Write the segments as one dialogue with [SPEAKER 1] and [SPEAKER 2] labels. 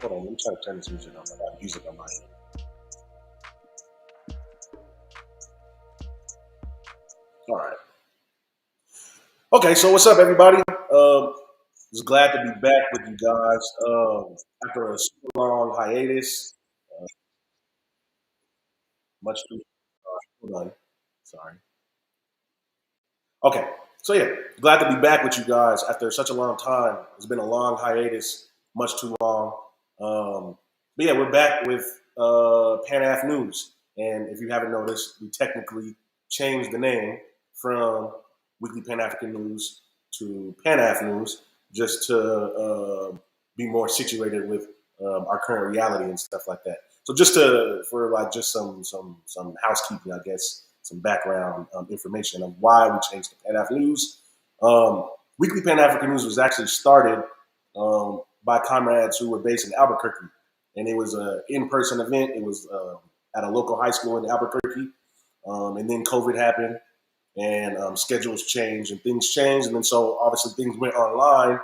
[SPEAKER 1] Hold on, let me try to turn this music on. I got music on my end. All right. Okay, so what's up, everybody? Was glad to be back with you guys after a super long hiatus. Uh, much too. Hold on. Sorry. Okay, so yeah, glad to be back with you guys after such a long time. It's been a long hiatus, much too long. But yeah, we're back with Pan Af News, and if you haven't noticed, we technically changed the name from Weekly Pan African News to Pan Af News, just to be more situated with our current reality and stuff like that. So just to for like just some housekeeping, I guess, some background information of why we changed to Pan African News. Weekly Pan African News was actually started by comrades who were based in Albuquerque, and it was an in-person event. It was at a local high school in Albuquerque, and then COVID happened, and schedules changed, and things changed, and then so obviously things went online,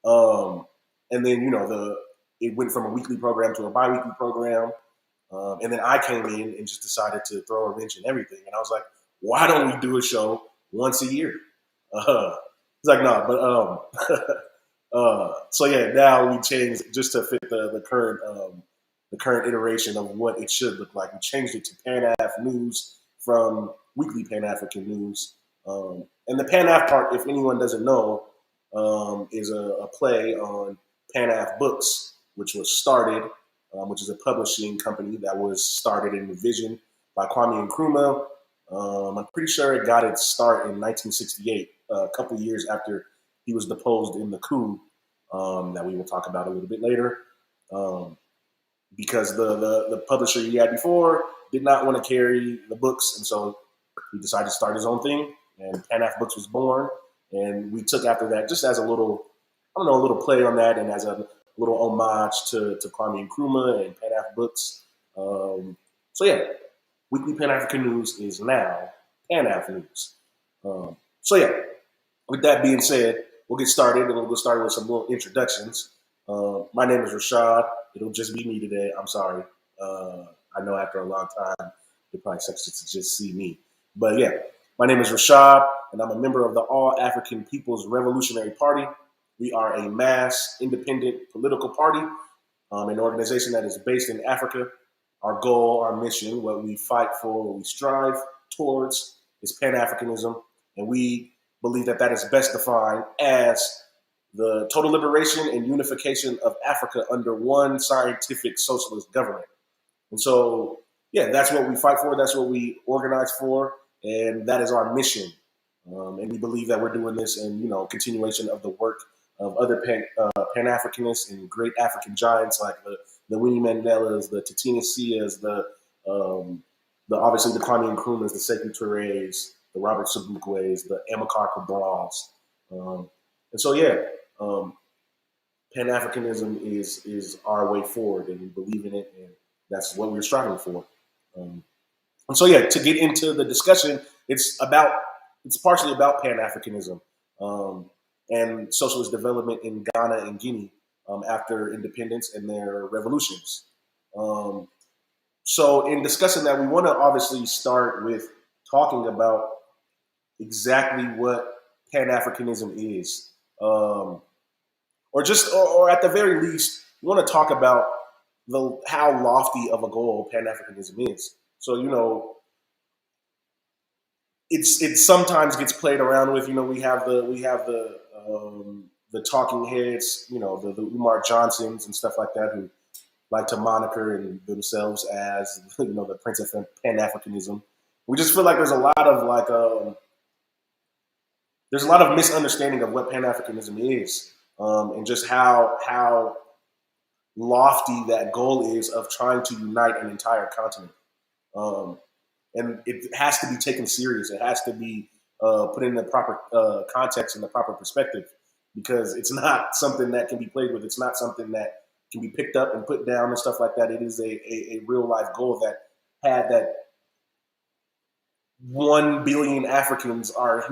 [SPEAKER 1] um, and then it went from a weekly program to a biweekly program. And then I came in and just decided to throw a wrench in everything. And I was like, why don't we do a show once a year? It's like, no, but so yeah, now we changed just to fit the current iteration of what it should look like. We changed it to Pan Af News from Weekly Pan African News. And the Pan Af part, if anyone doesn't know, is a play on Pan Af Books, which was started, which is a publishing company that was started in the vision by Kwame Nkrumah. I'm pretty sure it got its start in 1968, a couple years after he was deposed in the coup that we will talk about a little bit later. Um, because the publisher he had before did not want to carry the books, and so he decided to start his own thing, and Pan Af Books was born. And we took after that just as a little, I don't know, a little play on that, and as a little homage to Kwame Nkrumah and Pan Af Books. So yeah, Weekly Pan African News is now Pan Af News. So yeah, with that being said, we'll get started, and we'll get started with some little introductions. My name is Rashad. It'll just be me today. I'm sorry. I know after a long time, you're probably expected to just see me. But yeah, my name is Rashad, and I'm a member of the All African People's Revolutionary Party. We are a mass, independent political party, an organization that is based in Africa. Our goal, our mission, what we fight for, what we strive towards is Pan-Africanism, and we believe that that is best defined as the total liberation and unification of Africa under one scientific socialist government. And so, yeah, that's what we fight for. That's what we organize for, and that is our mission. And we believe that we're doing this in continuation of the work of other Pan Africanists and great African giants like the Winnie Mandelas, the Titina Sias, the obviously the Kwame Nkrumahs, the Sekou Touré's, the Robert Sobukwe's, the Amilcar Cabral's. And so, yeah, um, Pan Africanism is our way forward, and we believe in it, and that's what we're striving for. Um, and so, yeah, to get into the discussion, it's partially about Pan Africanism and socialist development in Ghana and Guinea after independence and their revolutions. Um, so, in discussing that, we want to obviously start with talking about exactly what Pan Africanism is. Or at the very least, we want to talk about how lofty of a goal Pan Africanism is. So, it sometimes gets played around with. We have the talking heads, the Umar Johnsons and stuff like that, who like to moniker themselves as the Prince of Pan Africanism. We just feel like there's a lot of misunderstanding of what Pan Africanism is, and just how lofty that goal is of trying to unite an entire continent. Um, and it has to be taken serious. It has to be put in the proper context and the proper perspective, because it's not something that can be played with. It's not something that can be picked up and put down and stuff like that. It is a real life goal that had that 1 billion Africans are,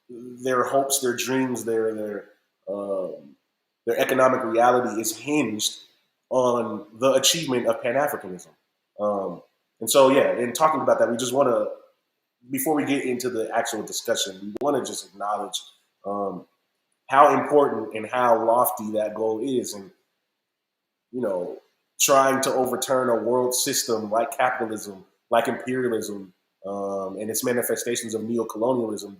[SPEAKER 1] their hopes, their dreams, um, their economic reality is hinged on the achievement of Pan-Africanism. And so, yeah, in talking about that, we just want to, before we get into the actual discussion, we want to just acknowledge how important and how lofty that goal is. And, trying to overturn a world system like capitalism, like imperialism, and its manifestations of neocolonialism,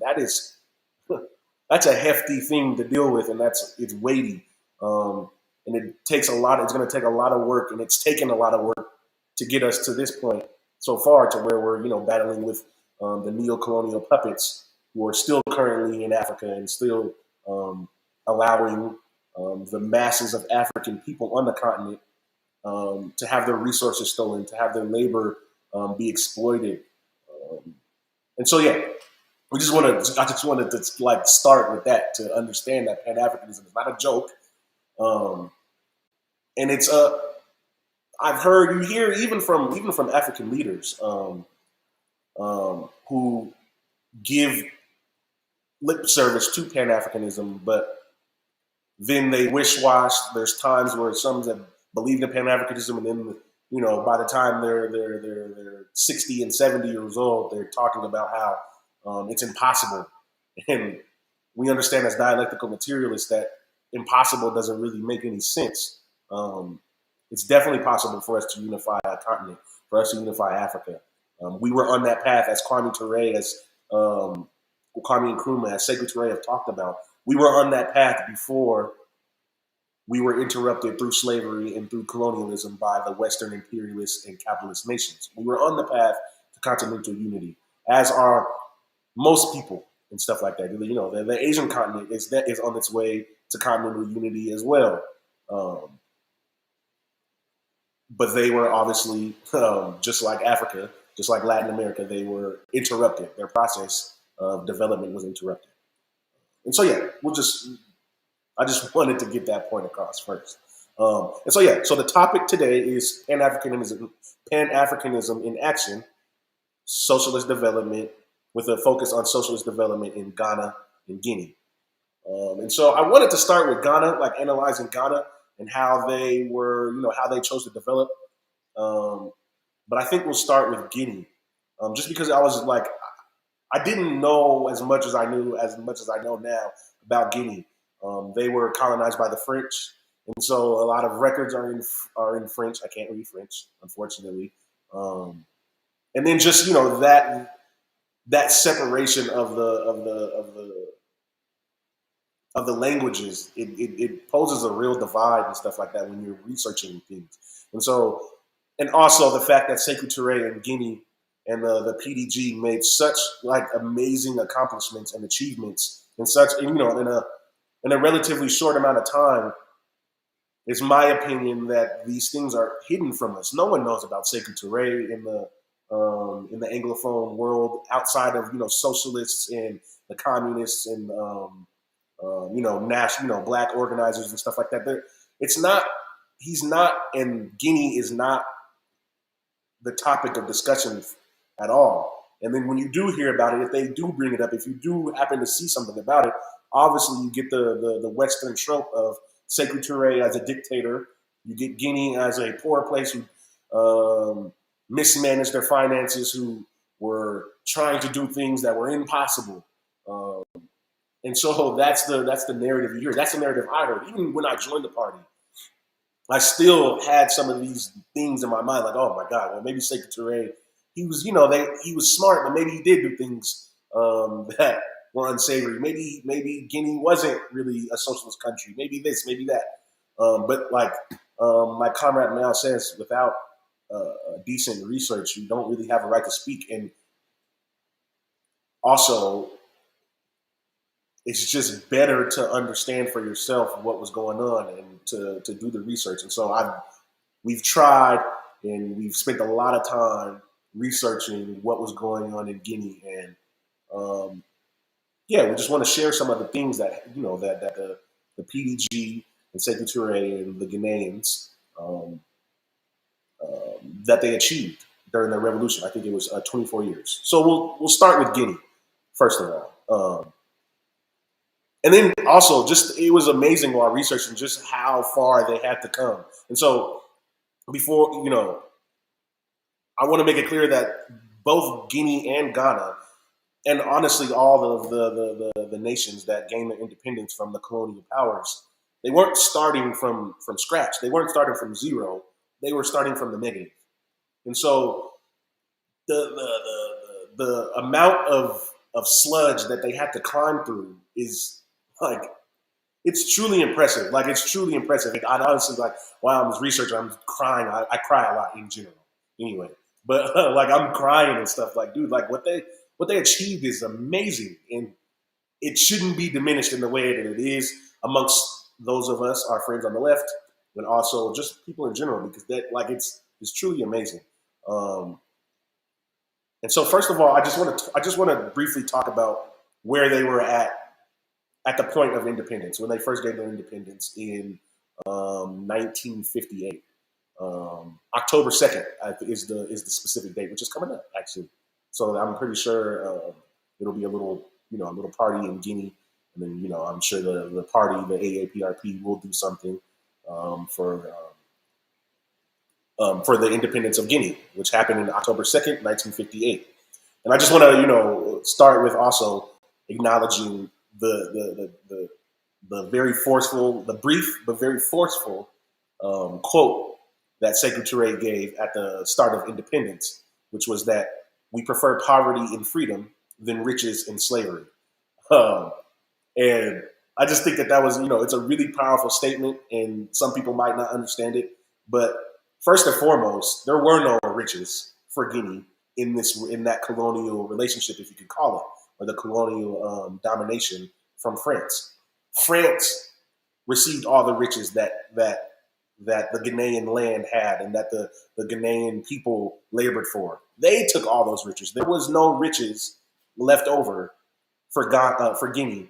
[SPEAKER 1] that's a hefty thing to deal with, and it's weighty. And it takes a lot. It's going to take a lot of work, and it's taken a lot of work to get us to this point so far, to where we're battling with the neo-colonial puppets who are still currently in Africa and still allowing the masses of African people on the continent to have their resources stolen, to have their labor be exploited. And so, yeah, I just wanted to like start with that, to understand that Pan-Africanism is not a joke. And it's I've heard, you hear even from African leaders who give lip service to Pan-Africanism, but then they wish-wash. There's times where some that believe in Pan-Africanism, and then by the time they're 60 and 70 years old, they're talking about how it's impossible. And we understand as dialectical materialists that impossible doesn't really make any sense. It's definitely possible for us to unify a continent, for us to unify Africa. We were on that path, as Kwame Ture, as Kwame Nkrumah, as Sekou Touré have talked about. We were on that path before we were interrupted through slavery and through colonialism by the Western imperialist and capitalist nations. We were on the path to continental unity, as are most people and stuff like that. The Asian continent is on its way to continental unity as well. But they were obviously, just like Africa, just like Latin America, they were interrupted. Their process of development was interrupted. And so, yeah, I just wanted to get that point across first. And so, yeah, so the topic today is Pan-Africanism in action, socialist development, with a focus on socialist development in Ghana and Guinea. And so I wanted to start with Ghana, like analyzing Ghana and how they were, how they chose to develop. But I think we'll start with Guinea, just because I was like, I didn't know as much as I know now about Guinea. They were colonized by the French, and so a lot of records are in French. I can't read French, unfortunately. And then just that separation of the languages, it poses a real divide and stuff like that when you're researching things. And so, and also the fact that Sekou Touré and Guinea and the PDG made such like amazing accomplishments and achievements in in a relatively short amount of time. It's my opinion that these things are hidden from us. No one knows about Sekou Touré in the Anglophone world, outside of socialists and the communists and national black organizers and stuff like that. He's not, and Guinea is not the topic of discussion at all. And then when you do hear about it, if they do bring it up, if you do happen to see something about it, obviously you get the Western trope of Sekou Touré as a dictator. You get Guinea as a poor place who mismanaged their finances, who were trying to do things that were impossible. And so that's the narrative you hear. That's the narrative I heard. Even when I joined the party, I still had some of these things in my mind, like, oh my God, well maybe Sekou Touré, he was, he was smart, but maybe he did do things that were unsavory. Maybe Guinea wasn't really a socialist country. Maybe this, maybe that. But like Comrade Mao says, without decent research, you don't really have a right to speak. And also, it's just better to understand for yourself what was going on and to do the research. And so we've tried and we've spent a lot of time researching what was going on in Guinea. And yeah, we just want to share some of the things that, that the PDG and Sekou Touré and the Ghanaians, that they achieved during their revolution. I think it was 24 years. So we'll start with Guinea, first of all. And then also, it was amazing while researching just how far they had to come. And so before, I want to make it clear that both Guinea and Ghana, and honestly, all of the nations that gained their independence from the colonial powers, they weren't starting from scratch. They weren't starting from zero. They were starting from the negative. And so the amount of sludge that they had to climb through is like it's truly impressive. Like it's truly impressive. Like, I honestly like while I was researching, I'm crying. I cry a lot in general. Anyway, but like I'm crying and stuff. Like, dude, like what they achieved is amazing, and it shouldn't be diminished in the way that it is amongst those of us, our friends on the left, and also just people in general, because that like it's truly amazing. Um, and so, first of all, I just want to briefly talk about where they were at the point of independence when they first gained their independence in 1958. October 2nd is the specific date, which is coming up actually. So I'm pretty sure it'll be a little party in Guinea, and then I'm sure the party, the AAPRP, will do something um, for for the independence of Guinea, which happened in October 2nd, 1958. And I just want to start with also acknowledging the very forceful, the brief but very forceful quote that Sekou Touré gave at the start of independence, which was that we prefer poverty in freedom than riches in slavery. Um, and I just think that was, it's a really powerful statement, and some people might not understand it. But first and foremost, there were no riches for Guinea in that colonial relationship, if you could call it, or the colonial domination from France. France received all the riches that the Ghanaian land had, and that the Ghanaian people labored for. They took all those riches. There was no riches left over for Guinea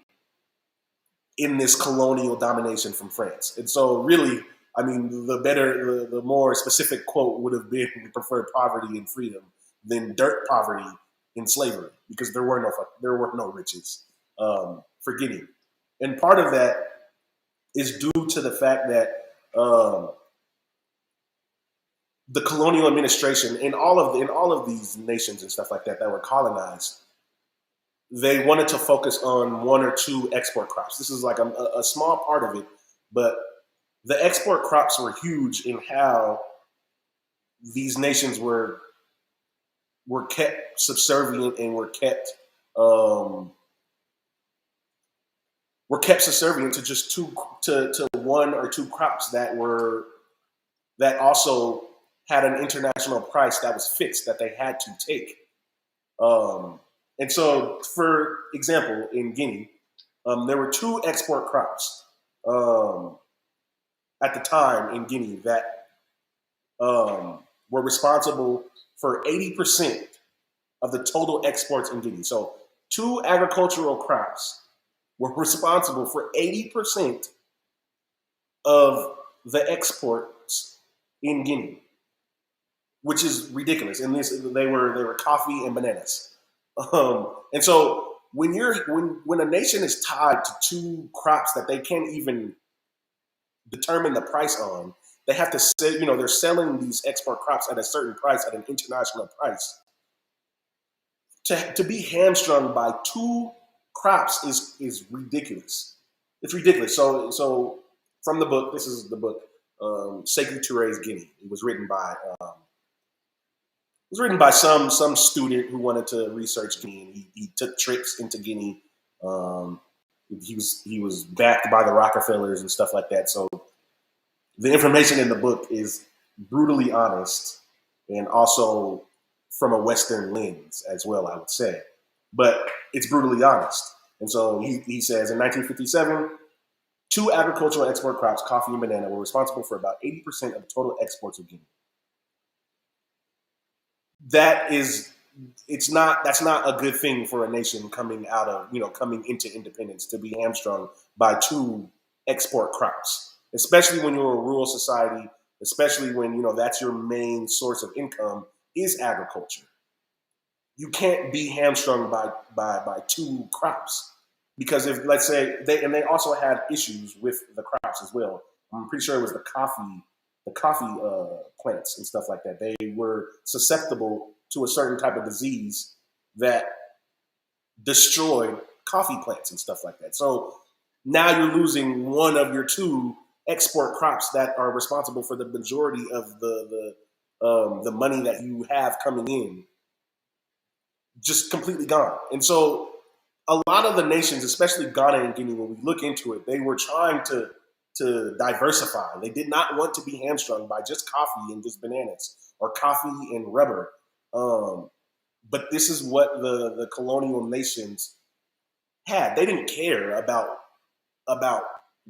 [SPEAKER 1] in this colonial domination from France. And so, really, I mean, the more specific quote would have been, "We prefer poverty and freedom than dirt poverty in slavery," because there were no riches for Guinea. And part of that is due to the fact that the colonial administration in all of these nations and stuff like that were colonized, they wanted to focus on one or two export crops. This is like a small part of it, but the export crops were huge in how these nations were kept subservient and um, were kept subservient to just to one or two crops that also had an international price that was fixed that they had to take. Um, and so, for example, in Guinea, there were two export crops um, at the time in Guinea that were responsible for 80% of the total exports in Guinea. So, two agricultural crops were responsible for 80% of the exports in Guinea, which is ridiculous. And they were coffee and bananas. And so when a nation is tied to two crops that they can't even determine the price on, they have to say, they're selling these export crops at a certain price, at an international price. To be hamstrung by two crops is ridiculous. It's ridiculous. So from the book, this is the book, Sekou Touré's Guinea. It was written by some student who wanted to research Guinea. And he took trips into Guinea. Um, he was backed by the Rockefellers and stuff like that. So the information in the book is brutally honest, and also from a Western lens as well, I would say. But it's brutally honest. And so he says in 1957, two agricultural export crops, coffee and banana, were responsible for about 80% of total exports of Guinea. That is, that's not a good thing for a nation coming into independence, to be hamstrung by two export crops, especially when you're a rural society, especially when that's your main source of income is agriculture. You can't be hamstrung by two crops, because if, let's say, they also had issues with the crops as well. I'm pretty sure it was the coffee. the coffee plants and stuff like that. They were susceptible to a certain type of disease that destroyed coffee plants and stuff like that. So now you're losing one of your two export crops that are responsible for the majority of the money that you have coming in, just completely gone. And so a lot of the nations, especially Ghana and Guinea, when we look into it, they were trying to diversify. They did not want to be hamstrung by just coffee and just bananas or coffee and rubber. But this is what the colonial nations had. They didn't care about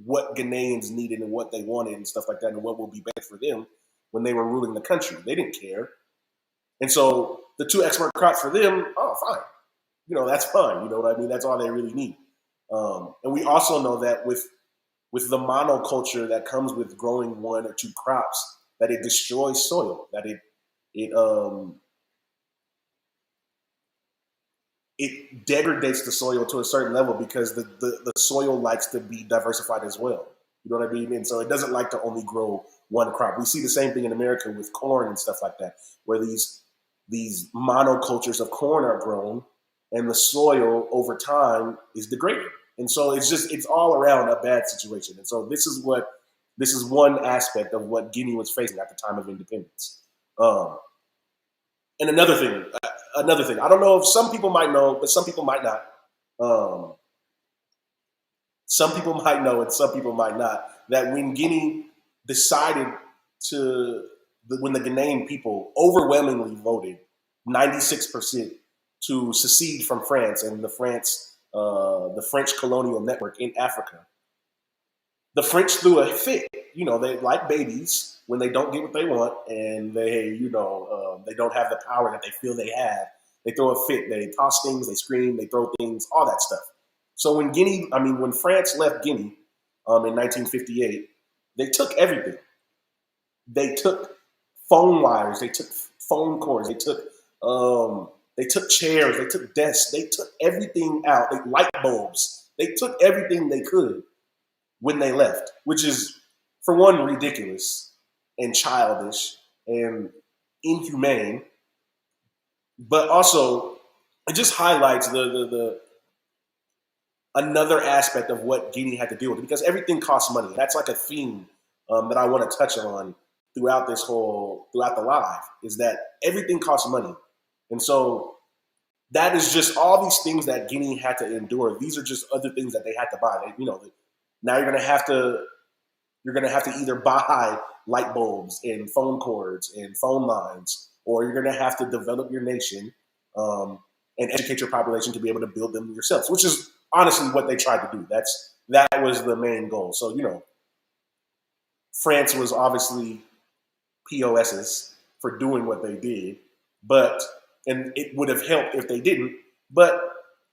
[SPEAKER 1] what Ghanaians needed and what they wanted and stuff like that and what would be best for them when they were ruling the country. They didn't care. And so the two export crops for them, oh, fine. That's fine. You know what I mean? That's all they really need. And we also know that with the monoculture that comes with growing one or two crops, that it destroys soil, that it degrades the soil to a certain level because the soil likes to be diversified as well. You know what I mean? And so it doesn't like to only grow one crop. We see the same thing in America with corn and stuff like that, where these monocultures of corn are grown and the soil over time is degraded. And so it's all around a bad situation. And so this is one aspect of what Guinea was facing at the time of independence. And another thing, I don't know if some people might know, but some people might not. Some people might know and some people might not, that when Guinea decided when the Ghanaian people overwhelmingly voted 96% to secede from France and the French colonial network in Africa, the French threw a fit. They like babies when they don't get what they want and they don't have the power that they feel they have. They throw a fit. They toss things. They scream. They throw things. All that stuff. So when France left Guinea in 1958, they took everything. They took phone wires. They took phone cords. They took chairs. They took desks. They took everything out. Light bulbs. They took everything they could when they left, which is, for one, ridiculous and childish and inhumane. But also, it just highlights the another aspect of what Guinea had to deal with, because everything costs money. That's like a theme that I want to touch on throughout the live, is that everything costs money. And so that is just all these things that Guinea had to endure. These are just other things that they had to buy. Now you're going to have to either buy light bulbs and phone cords and phone lines, or you're going to have to develop your nation and educate your population to be able to build them yourselves, which is honestly what they tried to do. That was the main goal. So, France was obviously POSs for doing what they did, and it would have helped if they didn't, but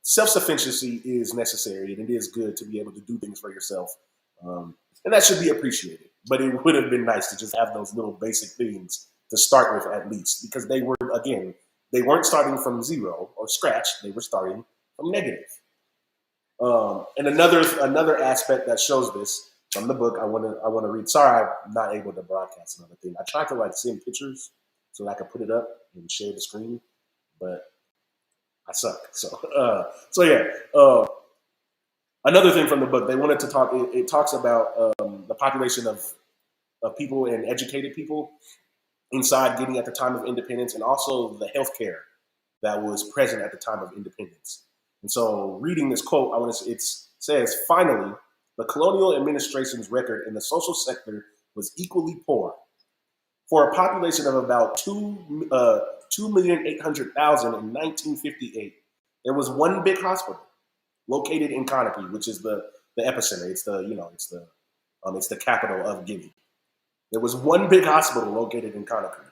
[SPEAKER 1] self-sufficiency is necessary and it is good to be able to do things for yourself. And that should be appreciated, but it would have been nice to just have those little basic things to start with at least, because they weren't starting from zero or scratch. They were starting from negative. And another aspect that shows this from the book, I want to read. Sorry, I'm not able to broadcast another thing. I tried to send pictures so that I could put it up and share the screen, but I suck. So yeah. Another thing from the book, they wanted to talk. It talks about the population of people and educated people inside Guinea at the time of independence, and also the healthcare that was present at the time of independence. And so, reading this quote, it says, "Finally, the colonial administration's record in the social sector was equally poor. For a population of about 2,800,000 in 1958, there was one big hospital located in Conakry, which is the epicenter. It's the capital of Guinea. There was one big hospital located in Conakry.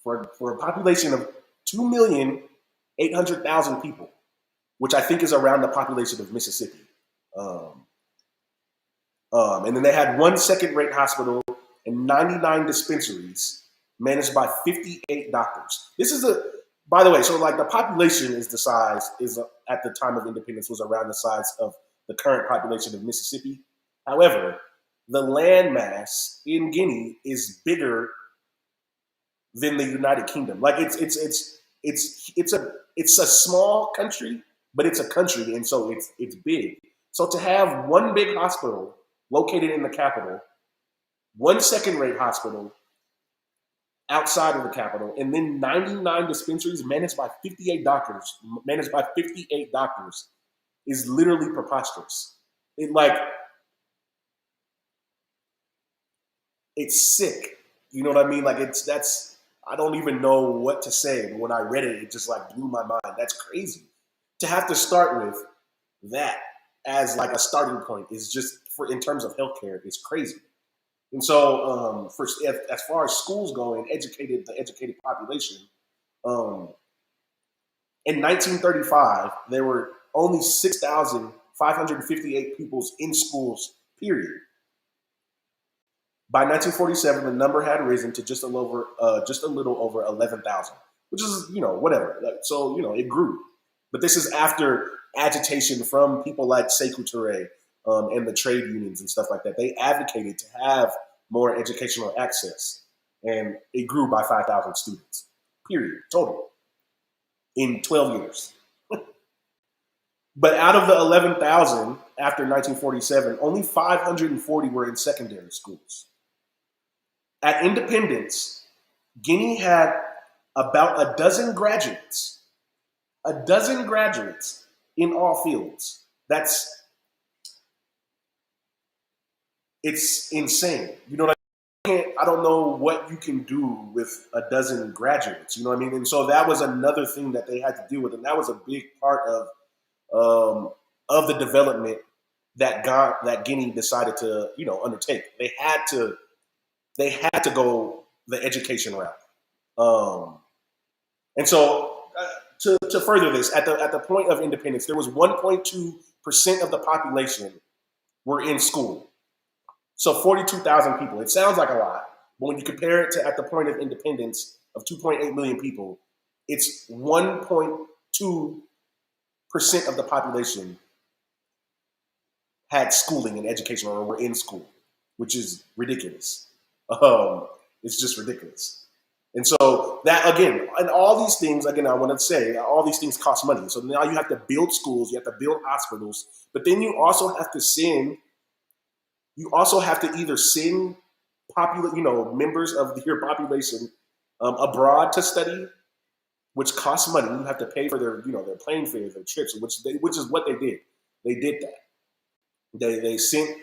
[SPEAKER 1] For a population of 2,800,000 people, which I think is around the population of Mississippi. And then they had one second-rate hospital and 99 dispensaries managed by 58 doctors. By the way, so the population at the time of independence was around the size of the current population of Mississippi. However, the landmass in Guinea is bigger than the United Kingdom. Like it's a small country, but it's a country, and so it's big. So to have one big hospital located in the capital, one second-rate hospital outside of the capital, and then 99 dispensaries managed by 58 doctors is literally preposterous. It's sick. You know what I mean? Like I don't even know what to say. But when I read it, it just like blew my mind. That's crazy. To have to start with that as like a starting point is just for in terms of healthcare is crazy. And so as far as schools go and the educated population, um, in 1935 there were only 6,558 pupils in schools. Period. By 1947, the number had risen to just a little over 11,000, which is whatever. So it grew, but this is after agitation from people like Sekou Touré and the trade unions and stuff like that. They advocated to have more educational access, and it grew by 5,000 students. Period. Total in 12 years. But out of the 11,000 after 1947, only 540 were in secondary schools. At independence, Guinea had about a dozen graduates in all fields. It's insane. You know what I mean? I don't know what you can do with a dozen graduates. You know what I mean? And so that was another thing that they had to deal with, and that was a big part of the development that Guinea decided to undertake. They had to go the education route. And so to further this, at the point of independence, there was 1.2% of the population were in school. So 42,000 people. It sounds like a lot, but when you compare it to at the point of independence of 2.8 million people, it's 1.2% of the population had schooling and education or were in school, which is ridiculous. It's just ridiculous. And so that again, and all these things, again, I want to say, all these things cost money. So now you have to build schools, you have to build hospitals, but then you also have to either send members of your population abroad to study, which costs money. You have to pay for their plane fares, their trips, which is what they did. They did that. They sent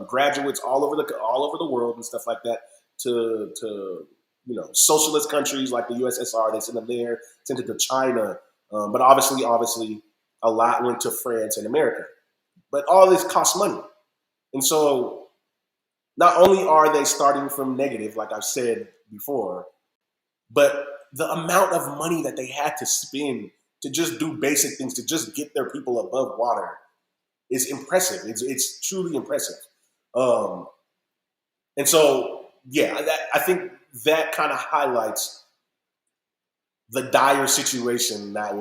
[SPEAKER 1] graduates all over the world and stuff like that to socialist countries like the USSR. They sent them there, sent it to China, but obviously a lot went to France and America. But all this costs money, and so not only are they starting from negative, like I've said before, but the amount of money that they had to spend to just do basic things, to just get their people above water, is impressive. It's truly impressive. And so, yeah, I think that kind of highlights the dire situation that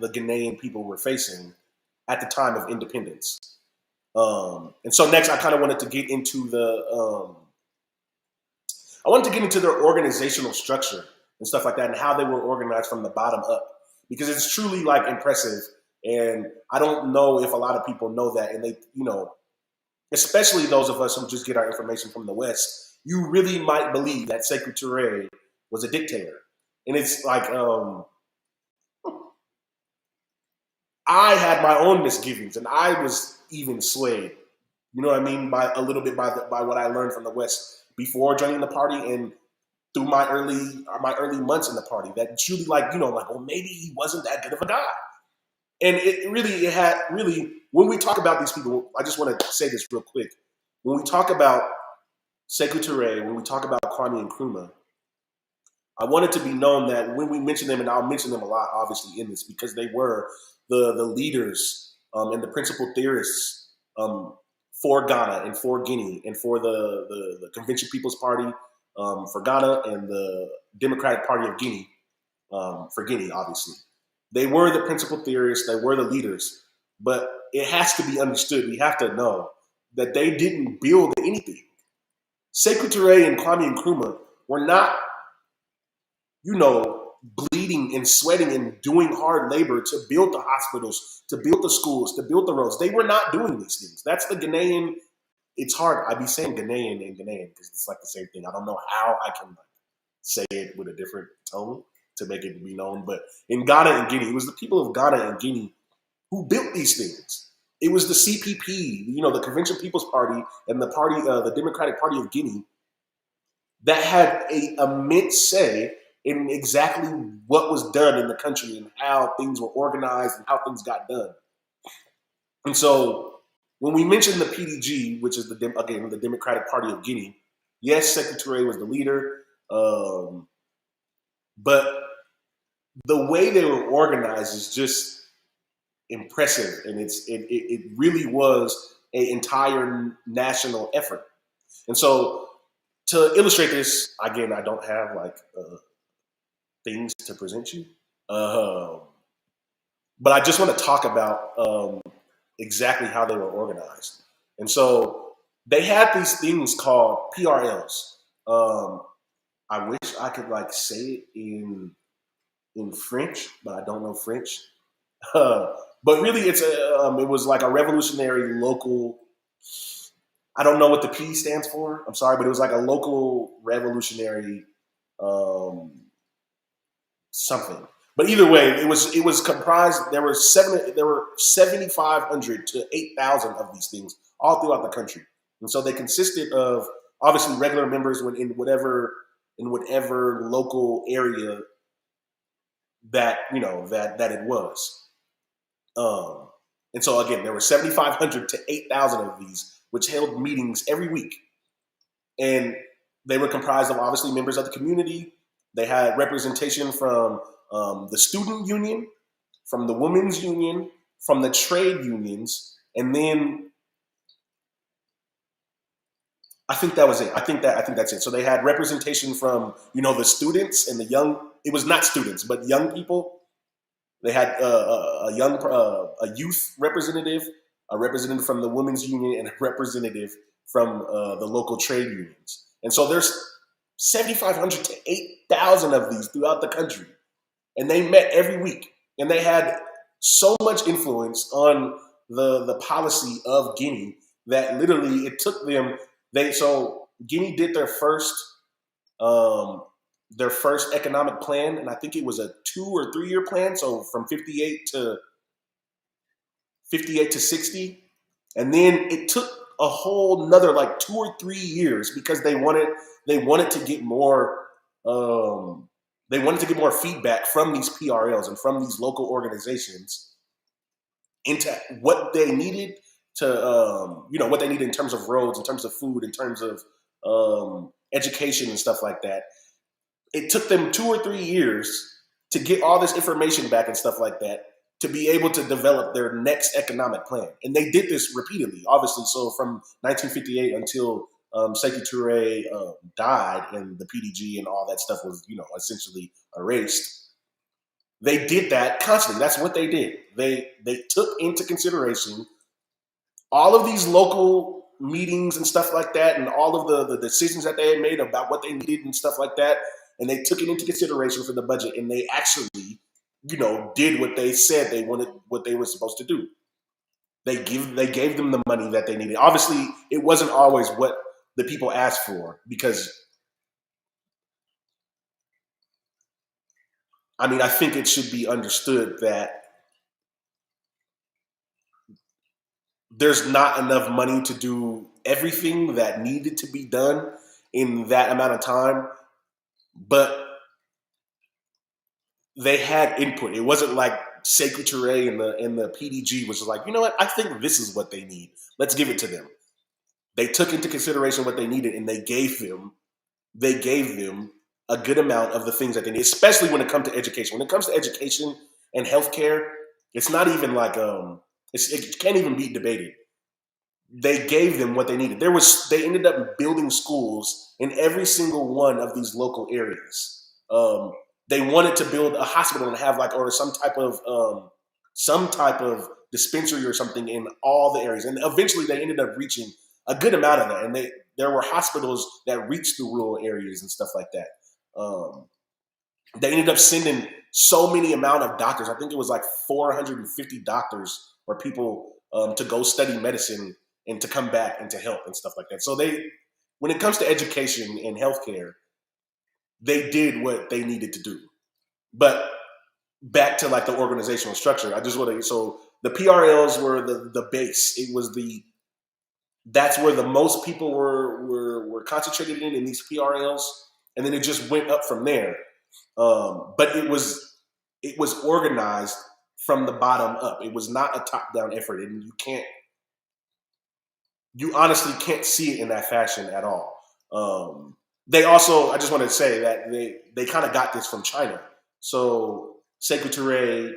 [SPEAKER 1] the Ghanaian people were facing at the time of independence. And so next, I kind of wanted to get into their organizational structure and stuff like that, and how they were organized from the bottom up, because it's truly like impressive. And I don't know if a lot of people know that, and they, especially those of us who just get our information from the West, you really might believe that Sekou Touré was a dictator. And it's like, I had my own misgivings, and I was even swayed, you know what I mean, by a little bit by what I learned from the West before joining the party and through my early months in the party. That truly, well, maybe he wasn't that good of a guy. And it had when we talk about these people, I just want to say this real quick. When we talk about Sekou Touré, when we talk about Kwame Nkrumah, I want it to be known that when we mention them, and I'll mention them a lot, obviously, in this, because they were the leaders and the principal theorists for Ghana and for Guinea and for the Convention People's Party for Ghana and the Democratic Party of Guinea for Guinea, obviously. They were the principal theorists, they were the leaders, but it has to be understood. We have to know that they didn't build anything. Sekou Touré and Kwame Nkrumah were not, bleeding and sweating and doing hard labor to build the hospitals, to build the schools, to build the roads. They were not doing these things. That's the Ghanaian. It's hard. I be saying Ghanaian and Ghanaian because it's like the same thing. I don't know how I can say it with a different tone to make it be known. But in Ghana and Guinea, it was the people of Ghana and Guinea who built these things. It was the CPP, the Convention People's Party, and the party, the Democratic Party of Guinea, that had an immense say in exactly what was done in the country and how things were organized and how things got done. And so when we mention the PDG, which is the Democratic Party of Guinea, yes, Sekou Touré was the leader, but the way they were organized is just impressive, and it really was an entire national effort. And so to illustrate this, again, I don't have things to present you, but I just want to talk about exactly how they were organized. And so they had these things called PRLs. I wish I could say it in French, but I don't know French. But really, it was like a revolutionary local. I don't know what the P stands for. I'm sorry, but it was like a local revolutionary something. But either way, it was comprised. There were 7,500 to 8,000 of these things all throughout the country, and so they consisted of obviously regular members in whatever local area that that it was. And so again, there were 7,500 to 8,000 of these, which held meetings every week, and they were comprised of obviously members of the community. They had representation from the student union, from the women's union, from the trade unions, and then I think that was it. I think that's it. So they had representation from the students and the young. It was not students, but young people. They had a youth representative, a representative from the women's union, and a representative from the local trade unions. And so there's 7,500 to 8,000 of these throughout the country. And they met every week. And they had so much influence on the policy of Guinea that literally it took them. So Guinea did their first economic plan, and I think it was a 2 or 3 year plan. So from 58 to 60, and then it took a whole another 2 or 3 years because they wanted to get more. They wanted to get more feedback from these PRLs and from these local organizations into what they needed to, what they needed in terms of roads, in terms of food, in terms of education and stuff like that. It took them 2 or 3 years to get all this information back and stuff like that to be able to develop their next economic plan. And they did this repeatedly, obviously. So from 1958 until Sekou Touré died and the PDG and all that stuff was, essentially erased. They did that constantly. That's what they did. They took into consideration all of these local meetings and stuff like that, and all of the decisions that they had made about what they needed and stuff like that, and they took it into consideration for the budget, and they actually, did what they said they wanted, what they were supposed to do. They gave them the money that they needed. Obviously, it wasn't always what the people asked for, because I think it should be understood that there's not enough money to do everything that needed to be done in that amount of time, but they had input. It wasn't like Sekou Touré and the PDG was just like, you know what, I think this is what they need. Let's give it to them. They took into consideration what they needed, and they gave them a good amount of the things that they need, especially when it comes to education. When it comes to education and healthcare, it's not even it can't even be debated. They gave them what they needed. They ended up building schools in every single one of these local areas. They wanted to build a hospital and have or some type of some type of dispensary or something in all the areas. And eventually they ended up reaching a good amount of that. And there were hospitals that reached the rural areas and stuff like that. They ended up sending so many amount of doctors. I think it was like 450 doctors or people to go study medicine and to come back and to help and stuff like that. So when it comes to education and healthcare, they did what they needed to do. But back to like the organizational structure, I just want to, so the PRLs were the base. It was that's where the most people were concentrated in these PRLs. And then it just went up from there. But it was organized from the bottom up. It was not a top-down effort, and you honestly can't see it in that fashion at all. They also, I just want to say that they kind of got this from China. So Sekou Touré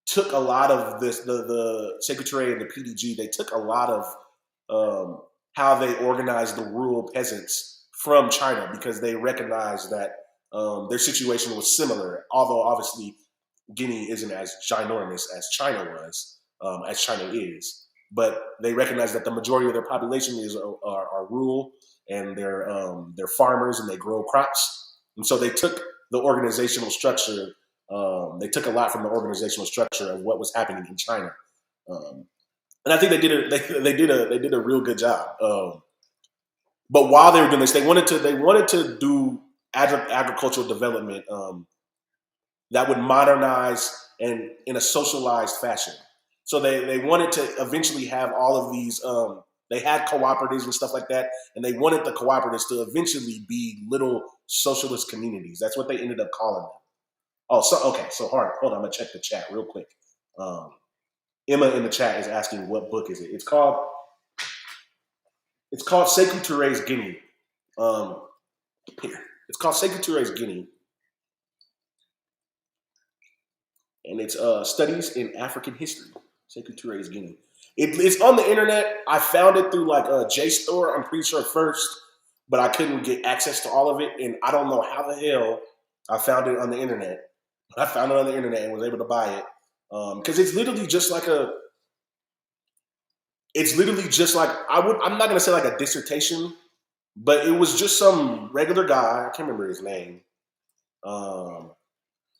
[SPEAKER 1] took a lot of this, the Sekou Touré and the PDG, they took a lot of how they organized the rural peasants from China, because they recognized that their situation was similar, although obviously Guinea isn't as ginormous as China was, as China is. But they recognize that the majority of their population are rural, and they're farmers and they grow crops. And so they took the organizational structure. They took a lot from the organizational structure of what was happening in China, and I think they did a real good job. But while they were doing this, they wanted to do agricultural development that would modernize and in a socialized fashion. So they wanted to eventually have all of these. They had cooperatives and stuff like that, and they wanted the cooperatives to eventually be little socialist communities. That's what they ended up calling them. Oh, so okay. So hold on. I'm gonna check the chat real quick. Emma in the chat is asking what book is it? It's called Sekou Touré's Guinea. Here. It's called Sekou Touré's Guinea. And it's Studies in African History. Sekou Touré's Guinea. It's on the internet. I found it through like a JSTOR, I'm pretty sure first, but I couldn't get access to all of it. And I don't know how the hell I found it on the internet. I found it on the internet and was able to buy it. Because it's literally just like I'm not going to say like a dissertation, but it was just some regular guy. I can't remember his name. Ladipo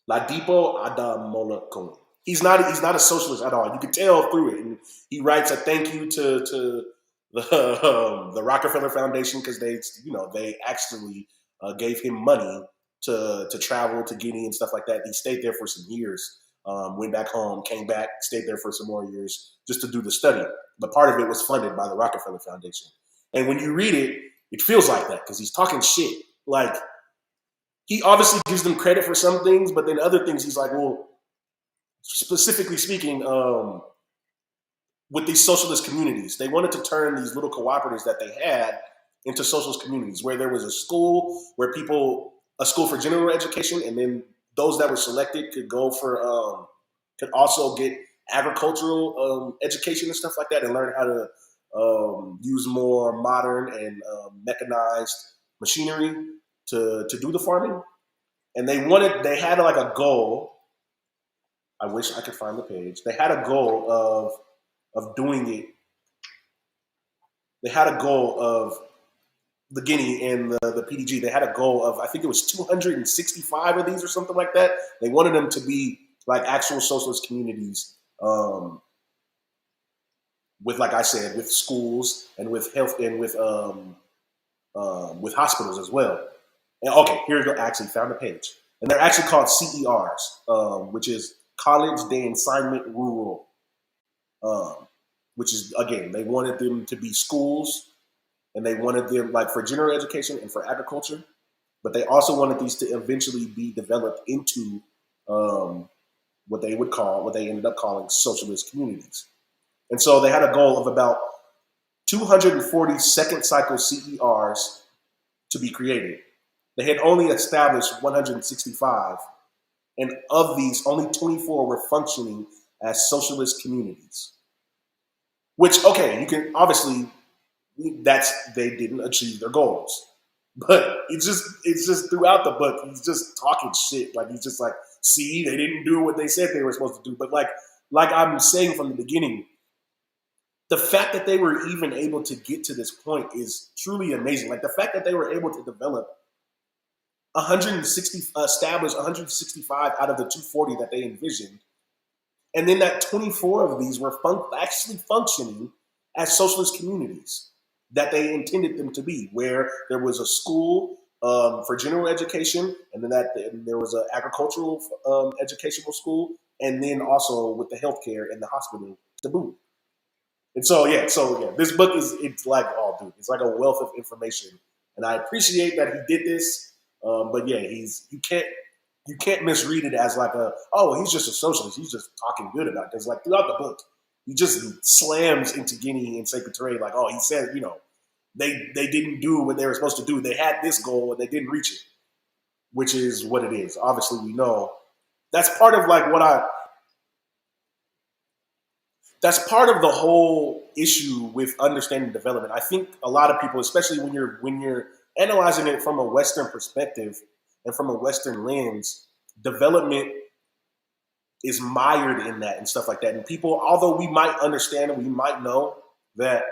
[SPEAKER 1] Adamolakun. He's not a socialist at all. You can tell through it. And he writes a thank you to the Rockefeller Foundation, because they actually gave him money to travel to Guinea and stuff like that. He stayed there for some years, went back home, came back, stayed there for some more years just to do the study. But part of it was funded by the Rockefeller Foundation. And when you read it, it feels like that, because he's talking shit. Like, he obviously gives them credit for some things, but then other things he's like, well, specifically speaking, with these socialist communities, they wanted to turn these little cooperatives that they had into socialist communities, where there was a school for general education, and then those that were selected could go for could also get agricultural education and stuff like that, and learn how to use more modern and mechanized machinery to do the farming. And they had like a goal. I wish I could find the page. They had a goal of doing it. They had a goal of the Guinea and the PDG. They had a goal of, I think it was 265 of these or something like that. They wanted them to be like actual socialist communities, with, like I said, with schools and with health and with hospitals as well. And okay, here we go. I actually found a page, and they're actually called CERs, which is College d'Enseignement Rural, which is, again, they wanted them to be schools, and they wanted them like for general education and for agriculture, but they also wanted these to eventually be developed into what they ended up calling socialist communities. And so they had a goal of about 240 second cycle CERs to be created. They had only established 165, and of these, only 24 were functioning as socialist communities. Which, okay, you can obviously, they didn't achieve their goals. But it's just throughout the book, he's just talking shit. Like, he's just like, see, they didn't do what they said they were supposed to do. But like I'm saying from the beginning, the fact that they were even able to get to this point is truly amazing. Like the fact that they were able to develop establish 165 out of the 240 that they envisioned, and then that 24 of these were actually functioning as socialist communities that they intended them to be, where there was a school for general education, and then there was an agricultural educational school, and then also with the healthcare and the hospital to boot. And so this book it's like, oh, dude, it's like a wealth of information, and I appreciate that he did this. But yeah, you can't misread it as like he's just a socialist. He's just talking good about it. Because like throughout the book, he just slams into Guinea and Sekou Touré like, he said, they didn't do what they were supposed to do. They had this goal and they didn't reach it, which is what it is. Obviously, we know that's part of like that's part of the whole issue with understanding development. I think a lot of people, especially when you're analyzing it from a Western perspective and from a Western lens, development is mired in that and stuff like that. And people, although we might understand and we might know that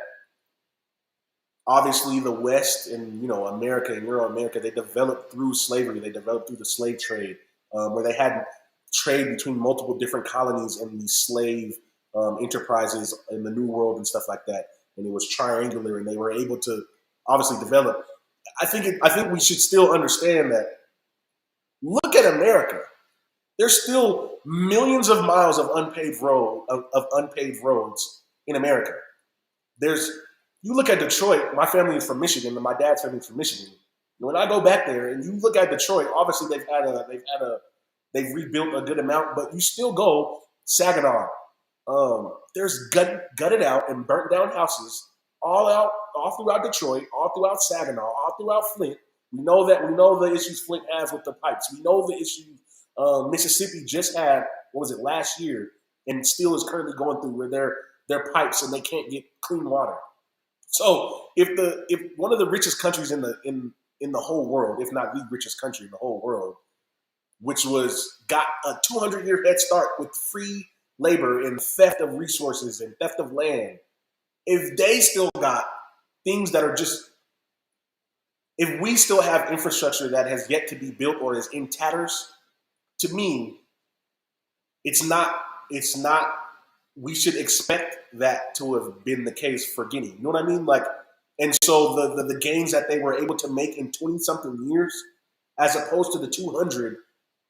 [SPEAKER 1] obviously the West and America and Euro-America, they developed through slavery, they developed through the slave trade, where they had trade between multiple different colonies and these slave enterprises in the New World and stuff like that. And it was triangular, and they were able to obviously develop. I think we should still understand that. Look at America. There's still millions of miles of unpaved roads in America. You look at Detroit. My family is from Michigan, and my dad's family is from Michigan. When I go back there, and you look at Detroit, obviously they've rebuilt a good amount, but you still go Saginaw. There's gutted out and burnt down houses all throughout Detroit, all throughout Saginaw, all throughout Flint. We know the issues Flint has with the pipes. We know the issues Mississippi just had, what was it, last year, and still is currently going through where their pipes and they can't get clean water. So if one of the richest countries in the whole world, if not the richest country in the whole world, which got a 200-year head start with free labor and theft of resources and theft of land, if they still got things that are just, if we still have infrastructure that has yet to be built or is in tatters, to me, it's not, we should expect that to have been the case for Guinea. You know what I mean? Like, and so the gains that they were able to make in 20-something years, as opposed to the 200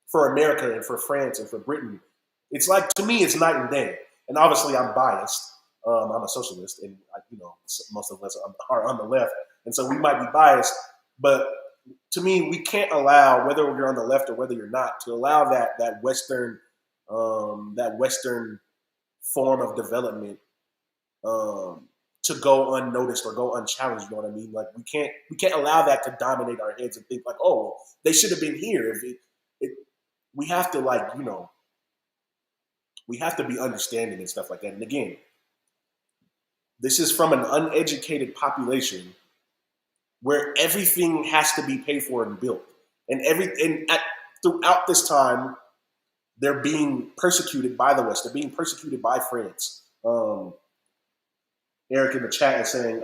[SPEAKER 1] for America and for France and for Britain, it's like, to me, it's night and day. And obviously I'm biased. I'm a socialist, and most of us are on the left, and so we might be biased. But to me, we can't allow, whether you're on the left or whether you're not, to allow that Western form of development to go unnoticed or go unchallenged. You know what I mean? Like we can't allow that to dominate our heads and think like, oh, they should have been here. We have to we have to be understanding and stuff like that. And again, this is from an uneducated population where everything has to be paid for and built, and throughout this time, they're being persecuted by the West. They're being persecuted by France. Eric in the chat is saying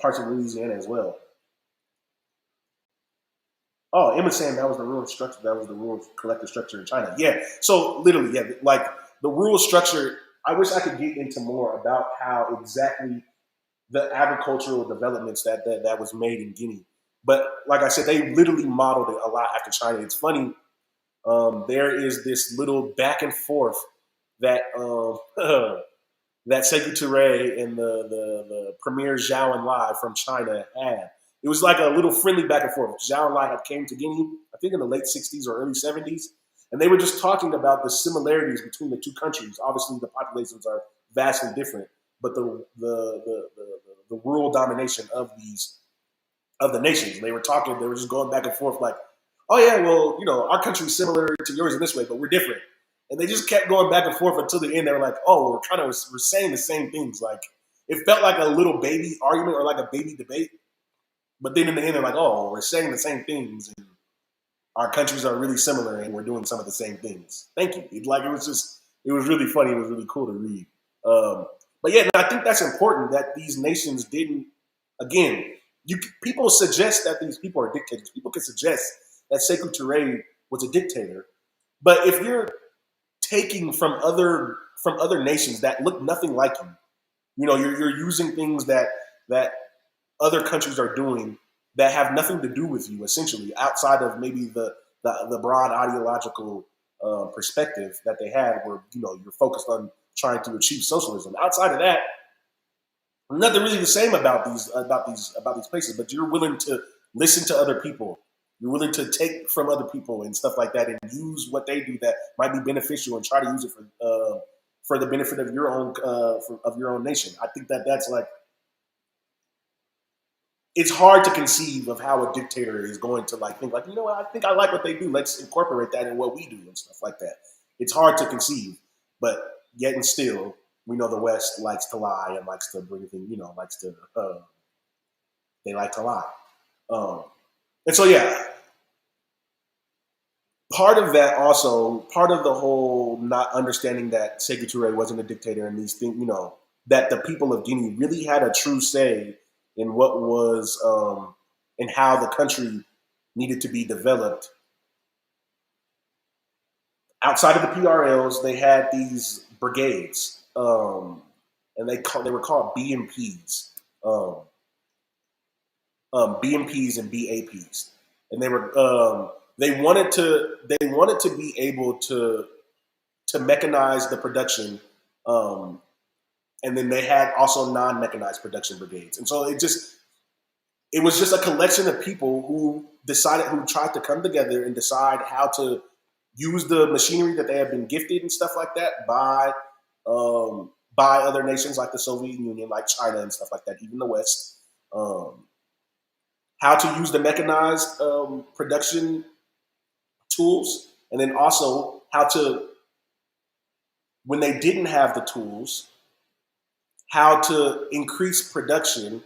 [SPEAKER 1] parts of Louisiana as well. Oh, Emma's saying that was the rural structure. That was the rural collective structure in China. Yeah. So literally, yeah, like the rural structure. I wish I could get into more about how exactly the agricultural developments that was made in Guinea. But like I said, they literally modeled it a lot after China. It's funny. There is this little back and forth that that Sekou Touré and the premier Zhou Enlai from China had. It was like a little friendly back and forth. Zhou Enlai had came to Guinea, I think in the late 60s or early 70s, and they were just talking about the similarities between the two countries. Obviously, the populations are vastly different, but the rural domination of the nations. They were talking. They were just going back and forth, like, oh yeah, well, our country's similar to yours in this way, but we're different. And they just kept going back and forth until the end. They were like, oh, we're saying the same things. Like it felt like a little baby argument or like a baby debate. But then in the end, they're like, oh, we're saying the same things. our countries are really similar and we're doing some of the same things. Thank you. It was really funny. It was really cool to read. Um, but yeah, I think that's important that these nations didn't. Again, people suggest that these people are dictators. People can suggest that Sekou Touré was a dictator, but if you're taking from other nations that look nothing like you, you're using things that other countries are doing that have nothing to do with you, essentially, outside of maybe the broad ideological perspective that they had, where you're focused on trying to achieve socialism. Outside of that, nothing really the same about these places. But you're willing to listen to other people. You're willing to take from other people and stuff like that, and use what they do that might be beneficial, and try to use it for the benefit of your own of your own nation. I think that's like, it's hard to conceive of how a dictator is going to like think like, what, I think I like what they do. Let's incorporate that in what we do and stuff like that. It's hard to conceive, but yet and still, we know the West likes to lie and likes to bring things, they like to lie. And so, yeah, part of that also, part of the whole not understanding that Sekou Touré wasn't a dictator and these things, that the people of Guinea really had a true say in what was, and how the country needed to be developed. Outside of the PRLs, they had these brigades, and they were called BMPs, BMPs and BAPs, and they wanted to be able to mechanize the production, and then they had also non-mechanized production brigades, and so it was just a collection of people who tried to come together and decide how to use the machinery that they have been gifted and stuff like that by other nations like the Soviet Union, like China and stuff like that, even the West. How to use the mechanized production tools, and then also how to, when they didn't have the tools, how to increase production,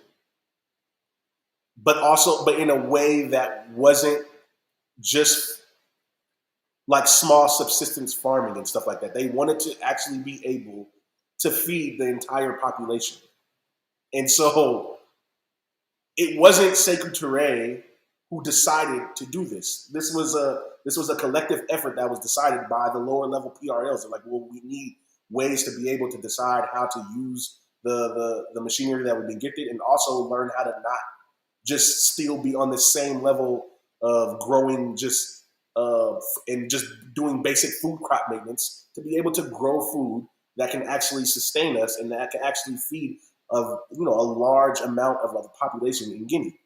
[SPEAKER 1] but in a way that wasn't just like small subsistence farming and stuff like that. They wanted to actually be able to feed the entire population. And so it wasn't Sekou Touré who decided to do this. This was a collective effort that was decided by the lower level PRLs. They're like, well, we need ways to be able to decide how to use the machinery that we've been gifted, and also learn how to not just still be on the same level of growing and just doing basic food crop maintenance, to be able to grow food that can actually sustain us and that can actually feed a large amount of the population in Guinea.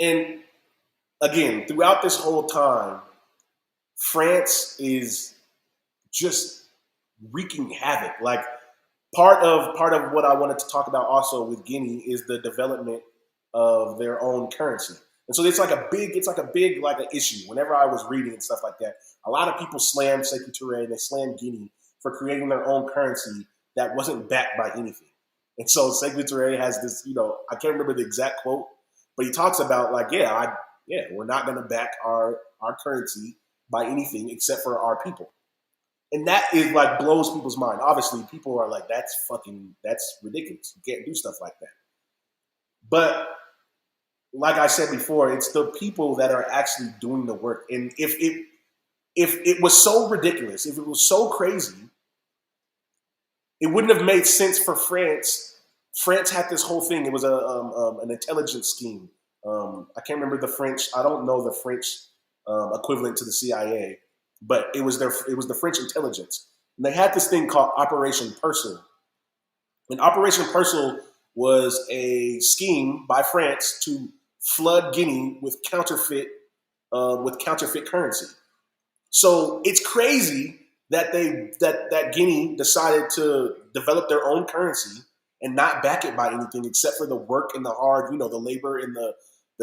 [SPEAKER 1] And again, throughout this whole time, France is just wreaking havoc. Like, part of what I wanted to talk about also with Guinea is the development of their own currency. And so it's like a big an issue. Whenever I was reading and stuff like that, a lot of people slammed Sekou Touré and they slammed Guinea for creating their own currency that wasn't backed by anything. And so Sekou Touré has this, I can't remember the exact quote, but he talks about like, we're not going to back our currency by anything except for our people. And that is like blows people's mind. Obviously, people are like, that's ridiculous. You can't do stuff like that. But like I said before, it's the people that are actually doing the work. And if it was so ridiculous, if it was so crazy, it wouldn't have made sense for France. France had this whole thing. It was an intelligence scheme. I can't remember the French. I don't know the French equivalent to the CIA, but it was the French intelligence. And they had this thing called Operation Persil. And Operation Persil was a scheme by France to flood Guinea with counterfeit currency. So it's crazy that that Guinea decided to develop their own currency and not back it by anything except for the work and the hard, the labor and the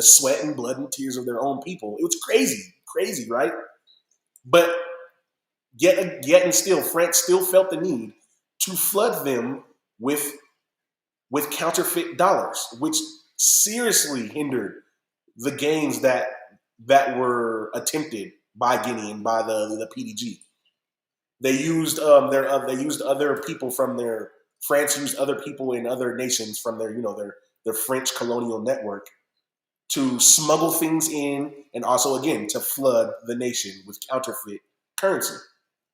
[SPEAKER 1] sweat and blood and tears of their own people. It was crazy, right? But yet and still, France still felt the need to flood them with counterfeit dollars, which seriously hindered the gains that were attempted by Guinea and by the PDG. They used they used other people from their France used other people in other nations from their their French colonial network to smuggle things in, and also again to flood the nation with counterfeit currency.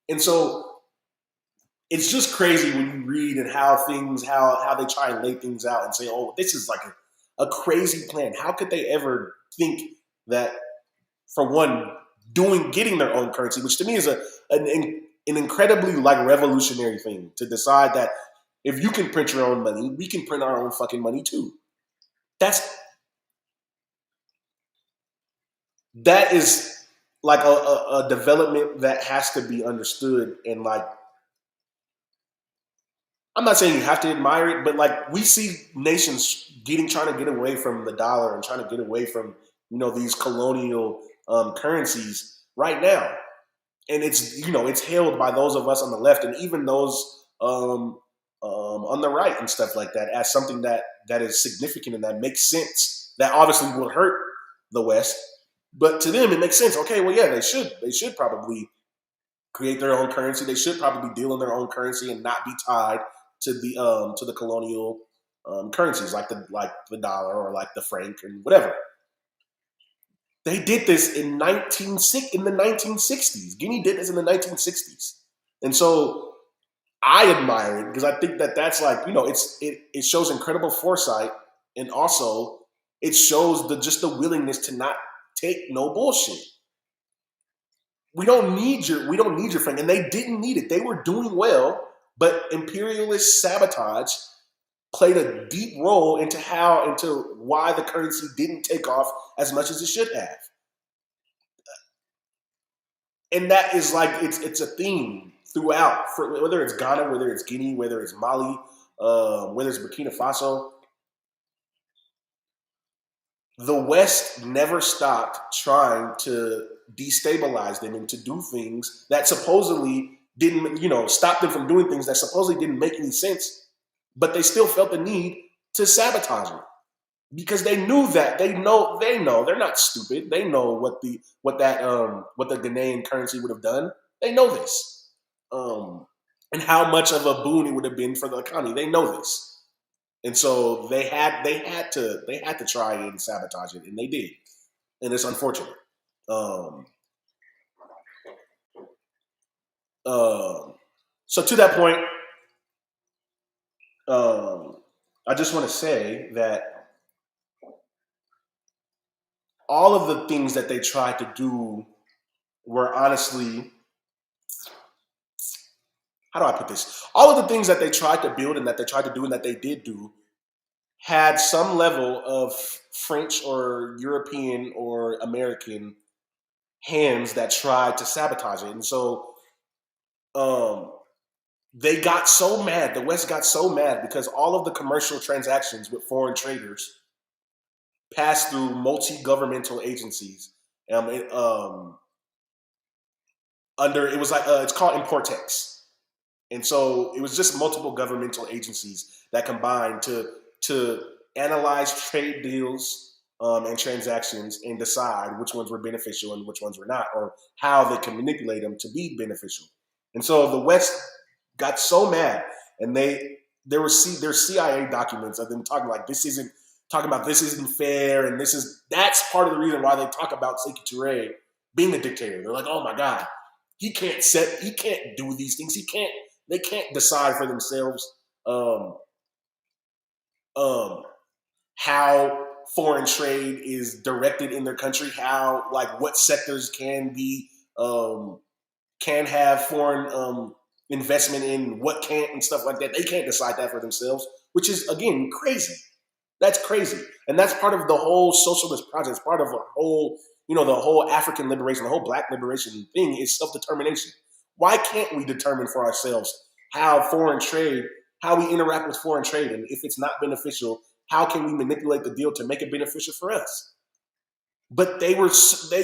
[SPEAKER 1] And so it's just crazy when you read and how they try and lay things out and say, oh, this is like a crazy plan. How could they ever think that, for one, getting their own currency, which to me is an incredibly like revolutionary thing, to decide that if you can print your own money, we can print our own fucking money too. That is like a development that has to be understood. And like, I'm not saying you have to admire it, but like we see nations trying to get away from the dollar and trying to get away from these colonial currencies right now, and it's hailed by those of us on the left and even those on the right and stuff like that as something that is significant and that makes sense. That obviously will hurt the West, but to them it makes sense. Okay, well, yeah, they should probably create their own currency. They should probably deal in their own currency and not be tied to the colonial currencies like the dollar or like the franc and whatever. They did this in the 1960s. Guinea did this in the 1960s, and so I admire it because I think that that's like it shows incredible foresight, and also it shows the willingness to not take no bullshit. We don't need your friend, and they didn't need it. They were doing well, but imperialist sabotage played a deep role into why the currency didn't take off as much as it should have. And that is like it's a theme throughout, for whether it's Ghana, whether it's Guinea, whether it's Mali, whether it's Burkina Faso. The West never stopped trying to destabilize them and to do things that supposedly didn't, stop them from doing things that supposedly didn't make any sense, but they still felt the need to sabotage it because they knew that they know they're not stupid. They know what the Ghanaian currency would have done. They know this, and how much of a boon it would have been for the economy. They know this. And so they had to try and sabotage it, and they did, and it's unfortunate. So to that point, I just want to say that all of the things that they tried to do were honestly, how do I put this? All of the things that they tried to build and that they tried to do and that they did do had some level of French or European or American hands that tried to sabotage it. And so they got so mad, the West got so mad because all of the commercial transactions with foreign traders passed through multi-governmental agencies. It was like it's called Importex. And so it was just multiple governmental agencies that combined to analyze trade deals and transactions and decide which ones were beneficial and which ones were not, or how they can manipulate them to be beneficial. And so the West got so mad, and there's CIA documents of them talking like this isn't fair, and that's part of the reason why they talk about Sekou Touré being a dictator. They're like, oh my God, he can't do these things. They can't decide for themselves how foreign trade is directed in their country, how like what sectors can have foreign investment in, what can't, and stuff like that. They can't decide that for themselves, which is again crazy. That's crazy, and that's part of the whole socialist project. It's part of a whole, the whole African liberation, the whole Black liberation thing is self-determination. Why can't we determine for ourselves how we interact with foreign trade, and if it's not beneficial, how can we manipulate the deal to make it beneficial for us? But they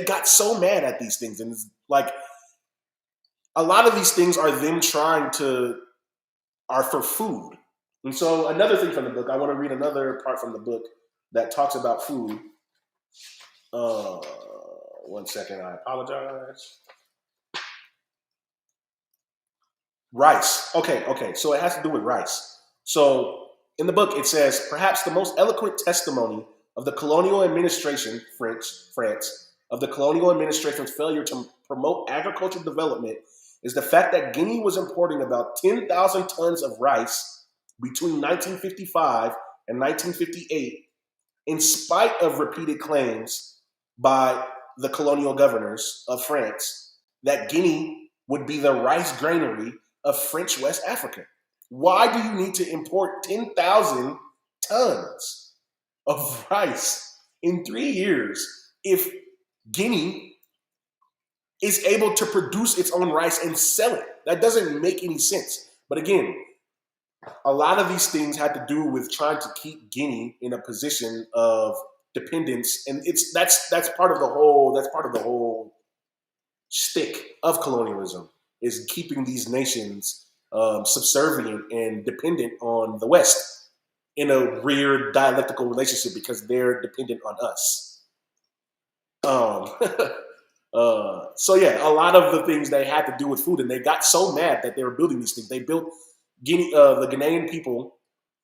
[SPEAKER 1] got so mad at these things, and it's like a lot of these things are them are for food. And so another thing from the book, I want to read another part from the book that talks about food. Uh, 1 second, I apologize. Rice. Okay. So it has to do with rice. So in the book, it says perhaps the most eloquent testimony of the colonial administration, France, of the colonial administration's failure to promote agricultural development is the fact that Guinea was importing about 10,000 tons of rice between 1955 and 1958, in spite of repeated claims by the colonial governors of France that Guinea would be the rice granary of French West Africa. Why do you need to import 10,000 tons of rice in 3 years if Guinea is able to produce its own rice and sell it? That doesn't make any sense. But again, a lot of these things had to do with trying to keep Guinea in a position of dependence, and that's part of the whole shtick of colonialism, is keeping these nations subservient and dependent on the West in a weird dialectical relationship because they're dependent on us. Um, so yeah, a lot of the things they had to do with food, and they got so mad that they were building these things. They built the Ghanaian people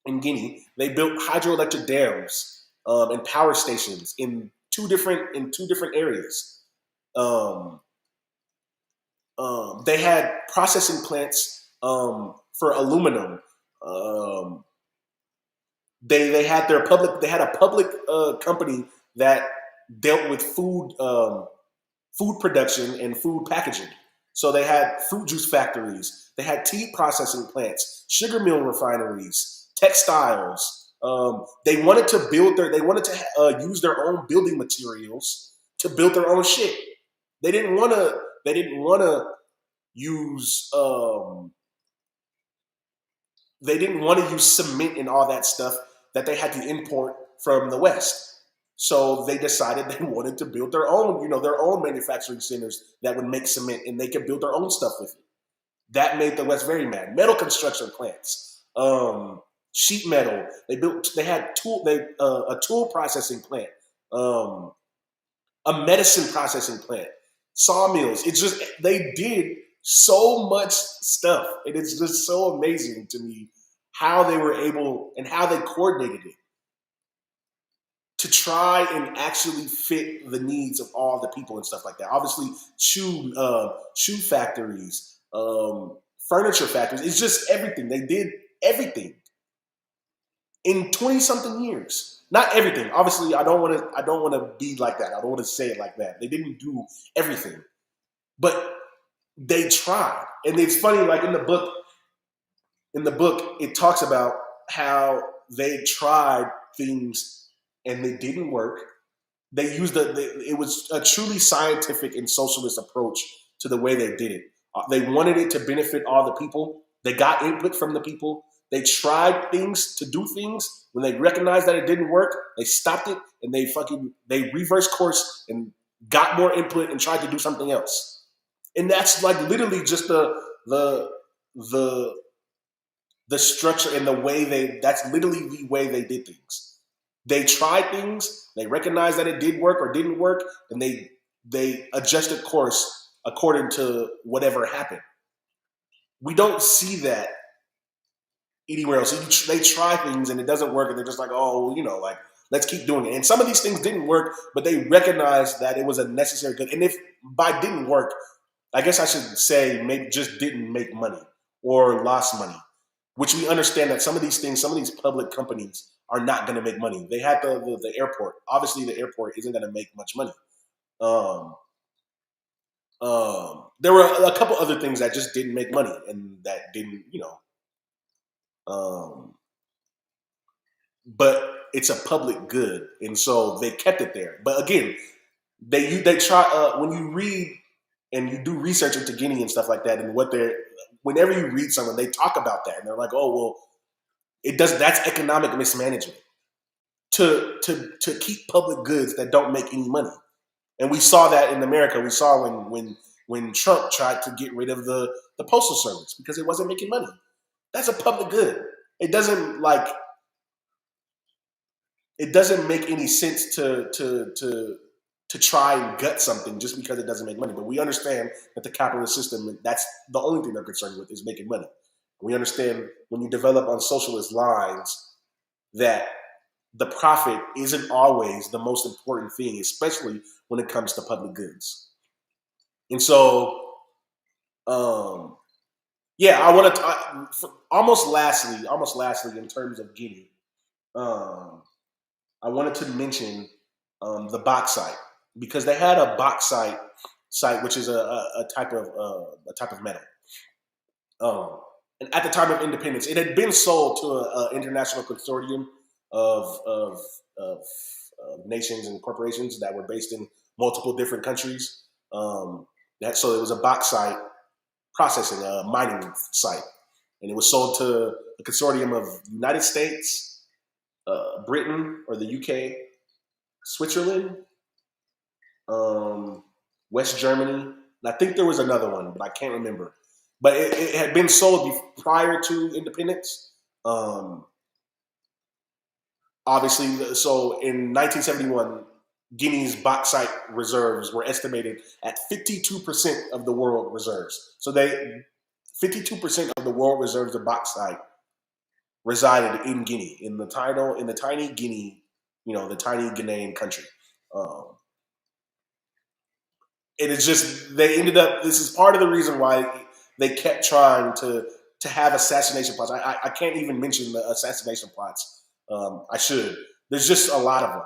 [SPEAKER 1] in Guinea. They built hydroelectric dams and power stations in two different areas. Um, they had processing plants for aluminum. Um, they had their public. They had a public company that dealt with food production and food packaging. So they had fruit juice factories, they had tea processing plants, sugar mill refineries, textiles. They wanted to use their own building materials to build their own shit. They didn't want to. They didn't want to use. They didn't want to use cement and all that stuff that they had to import from the West. So they decided they wanted to build their own, their own manufacturing centers that would make cement, and they could build their own stuff with it. That made the West very mad. Metal construction plants, sheet metal. They had a tool processing plant, um, a medicine processing plant, sawmills. They did so much stuff, and it's just so amazing to me how they were able and how they coordinated it to try and actually fit the needs of all the people and stuff like that. Obviously, shoe factories, furniture factories. It's just everything. They did everything in 20 something years. Not everything. Obviously, I don't want to be like that. I don't want to say it like that. They didn't do everything, but they tried. And it's funny, like in the book, it talks about how they tried things and they didn't work. They used it was a truly scientific and socialist approach to the way they did it. They wanted it to benefit all the people. They got input from the people. They tried to do things. When they recognized that it didn't work, they stopped it and they reversed course and got more input and tried to do something else. And that's like literally just the structure and the way that's literally the way they did things. They tried things, they recognized that it did work or didn't work, and they adjusted course according to whatever happened. We don't see that anywhere else. They try things and it doesn't work, and they're just like, oh, like, let's keep doing it. And some of these things didn't work, but they recognized that it was a necessary good. And if by didn't work, I guess I should say maybe just didn't make money or lost money, which we understand that some of these public companies are not going to make money. They had the airport. Obviously, the airport isn't going to make much money. There were a couple other things that just didn't make money and that didn't, but it's a public good, and so they kept it there. But again, they try when you read and you do research into Guinea and stuff like that, and whenever you read someone, they talk about that, and they're like, oh well. That's economic mismanagement to keep public goods that don't make any money. And we saw that in America. We saw when Trump tried to get rid of the postal service because it wasn't making money. That's a public good. It doesn't it doesn't make any sense to try and gut something just because it doesn't make money. But we understand that the capitalist system, that's the only thing they're concerned with, is making money. We understand when you develop on socialist lines that the profit isn't always the most important thing, especially when it comes to public goods. And so, yeah, I want to almost lastly, in terms of Guinea, I wanted to mention the bauxite, because they had a bauxite site, which is a type of metal. And at the time of independence, it had been sold to an international consortium of nations and corporations that were based in multiple different countries. So it was a bauxite processing, a mining site, and it was sold to a consortium of United States, Britain or the UK, Switzerland, West Germany, and I think there was another one, but I can't remember. But it had been sold prior to independence. Obviously, so in 1971, Guinea's bauxite reserves were estimated at 52% of the world reserves. So 52% of the world reserves of bauxite resided in Guinea, in the tiny Guinea, the tiny Ghanaian country. It is just, they ended up, this is part of the reason why they kept trying to have assassination plots. I can't even mention the assassination plots. I should. There's just a lot of them.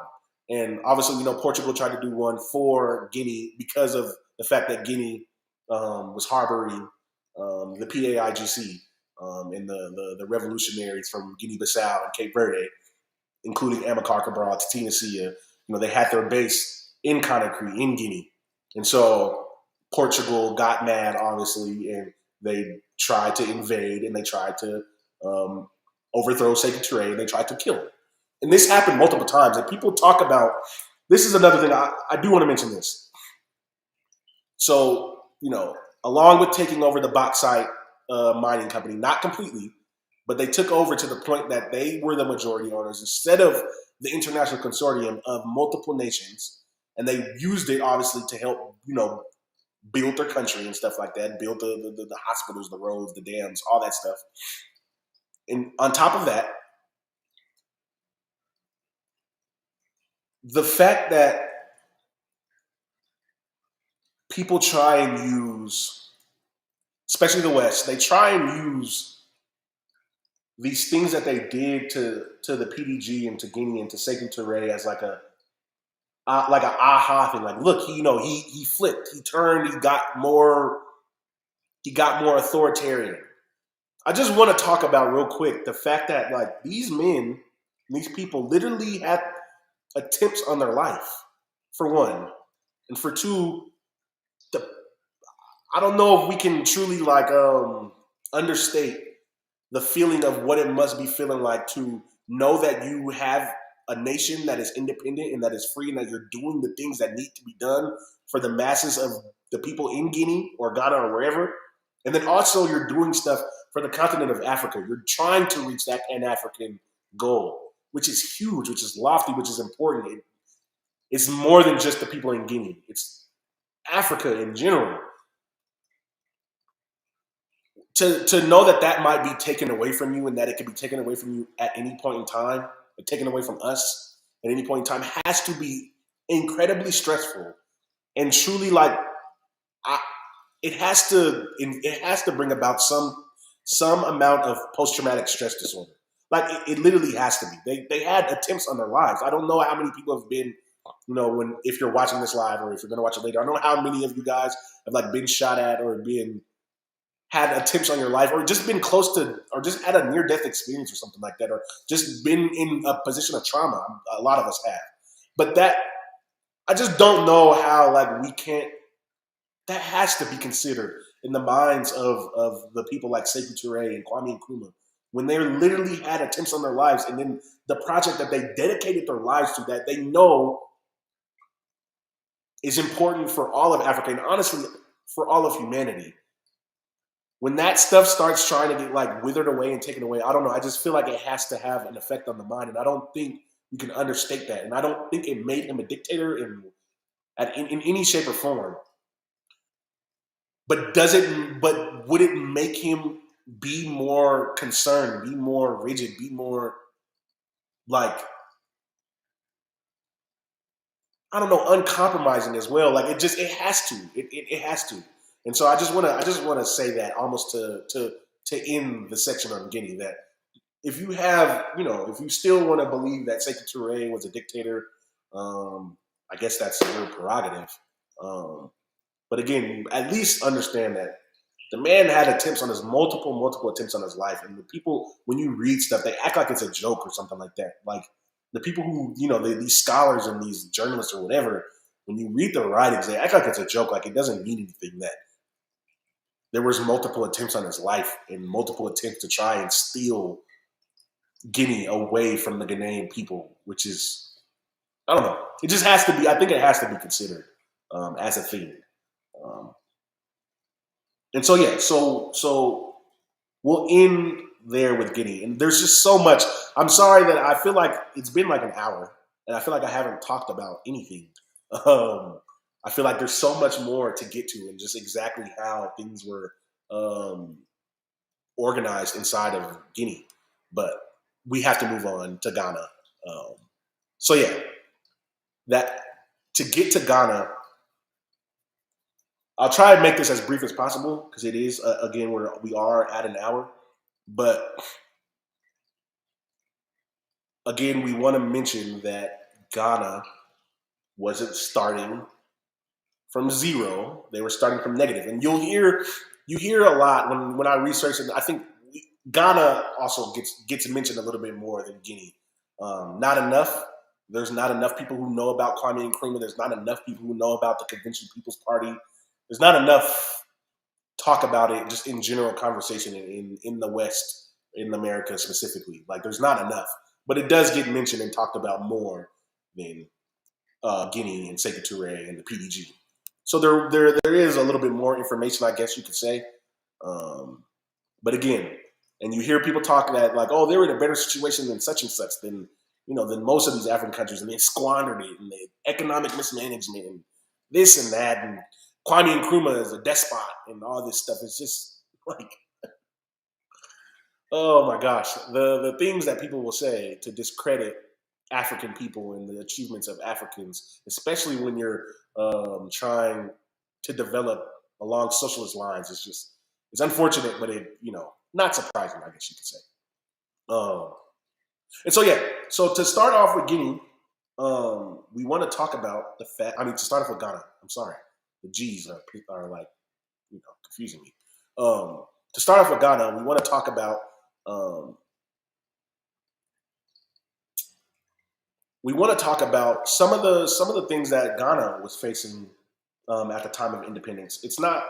[SPEAKER 1] And obviously, Portugal tried to do one for Guinea because of the fact that Guinea was harboring the PAIGC and the revolutionaries from Guinea-Bissau and Cape Verde, including Amilcar Cabral, Titina Sia. They had their base in Conakry, in Guinea. And so Portugal got mad, obviously, and they tried to invade, and they tried to overthrow Sekou Touré, and they tried to kill him. And this happened multiple times. And people talk about, this is another thing, I do want to mention this. So, along with taking over the bauxite mining company, not completely, but they took over to the point that they were the majority owners instead of the international consortium of multiple nations. And they used it, obviously, to help, build their country and stuff like that, build the hospitals, the roads, the dams, all that stuff. And on top of that, the fact that people try and use, especially the West, they try and use these things that they did to the PDG and to Guinea and to Sekou Touré as like an aha thing. Like, look, he flipped, he turned, he got more authoritarian. I just want to talk about real quick the fact that like these people literally had attempts on their life, for one, and for two, I don't know if we can truly like understate the feeling of what it must be feeling like to know that you have a nation that is independent and that is free, and that you're doing the things that need to be done for the masses of the people in Guinea or Ghana or wherever. And then also you're doing stuff for the continent of Africa. You're trying to reach that Pan-African goal, which is huge, which is lofty, which is important. It's more than just the people in Guinea. It's Africa in general. To know that might be taken away from you, and that it could be taken away from you at any point in time, or taken away from us at any point in time, has to be incredibly stressful. And truly, like, it has to bring about some amount of post-traumatic stress disorder. Like, it literally has to be. They had attempts on their lives. I don't know how many people have been, if you're watching this live or if you're going to watch it later, I don't know how many of you guys have like been shot at or had attempts on your life, or just been close to, or just had a near-death experience or something like that, or just been in a position of trauma. A lot of us have. But I just don't know how, like, that has to be considered in the minds of the people like Sekou Touré and Kwame Nkrumah, when they literally had attempts on their lives, and then the project that they dedicated their lives to, that they know is important for all of Africa, and honestly, for all of humanity. When that stuff starts trying to get like withered away and taken away, I don't know. I just feel like it has to have an effect on the mind. And I don't think you can understate that. And I don't think it made him a dictator in any shape or form. But would it make him be more concerned, be more rigid, be more like, I don't know, uncompromising as well? Like it has to. It has to. And so I just wanna say that almost to end the section on Guinea, that if you have, if you still want to believe that Sekou Touré was a dictator, I guess that's your prerogative. But again, at least understand that the man had multiple attempts on his life. And the people, when you read stuff, they act like it's a joke or something like that. Like the people who, these scholars and these journalists or whatever, when you read the writings, they act like it's a joke. Like it doesn't mean anything, that there was multiple attempts on his life and multiple attempts to try and steal Guinea away from the Ghanaian people, which is, I don't know. It just has to be, I think it has to be considered as a theme. And so, yeah, so we'll end there with Guinea. And there's just so much. I'm sorry that I feel like it's been like an hour and I feel like I haven't talked about anything. I feel like there's so much more to get to, and just exactly how things were organized inside of Guinea. But we have to move on to Ghana. So yeah, that to get to Ghana, I'll try and make this as brief as possible because it is again we are at an hour. But again, we want to mention that Ghana wasn't starting from zero; they were starting from negative. And you hear a lot when I research it. I think Ghana also gets mentioned a little bit more than Guinea. Not enough. There's not enough people who know about Kwame Nkrumah. There's not enough people who know about the Convention People's Party. There's not enough talk about it just in general conversation in the West, in America specifically. Like there's not enough. But it does get mentioned and talked about more than Guinea and Sekou Touré and the PDG. So there is a little bit more information, I guess you could say. But again, and you hear people talk that like, oh, they were in a better situation than such and such, than most of these African countries, and they squandered it, and the economic mismanagement, and this and that, and Kwame Nkrumah is a despot, and all this stuff. It's just like, oh my gosh, the things that people will say to discredit African people and the achievements of Africans, especially when you're trying to develop along socialist lines, it's unfortunate, but it not surprising, I guess you could say. And so yeah, so to start off with Guinea, we want to talk about the fact. I mean, to start off with Ghana. I'm sorry, the G's are like confusing me. To start off with Ghana, we want to talk about. We want to talk about some of the things that Ghana was facing at the time of independence. It's not.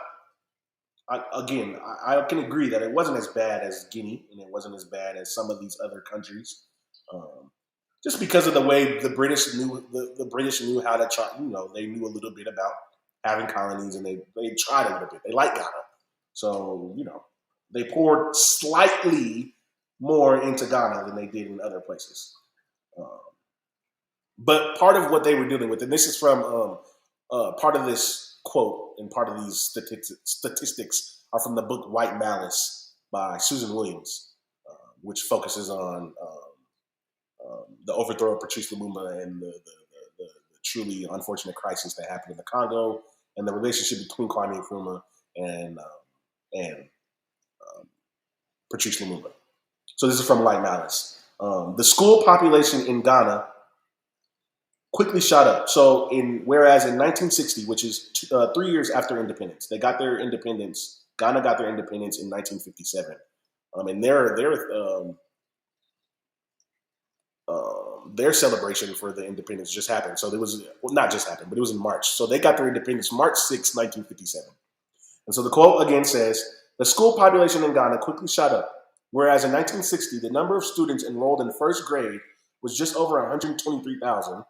[SPEAKER 1] I can agree that it wasn't as bad as Guinea, and it wasn't as bad as some of these other countries, just because of the way the British knew how to try. They knew a little bit about having colonies, and they tried a little bit. They liked Ghana, so they poured slightly more into Ghana than they did in other places. But part of what they were dealing with, and this is from part of this quote and part of these statistics are from the book White Malice by Susan Williams, which focuses on the overthrow of Patrice Lumumba and the truly unfortunate crisis that happened in the Congo, and the relationship between Kwame Nkrumah and Patrice Lumumba. So this is from White Malice. The school population in Ghana quickly shot up. So whereas in 1960, which is 3 years after independence, they got their independence. Ghana got their independence in 1957, and their celebration for the independence just happened. So it was not just happened, but it was in March. So they got their independence March 6, 1957. And so the quote again says, "The school population in Ghana quickly shot up. Whereas in 1960, the number of students enrolled in first grade was just over 123,000.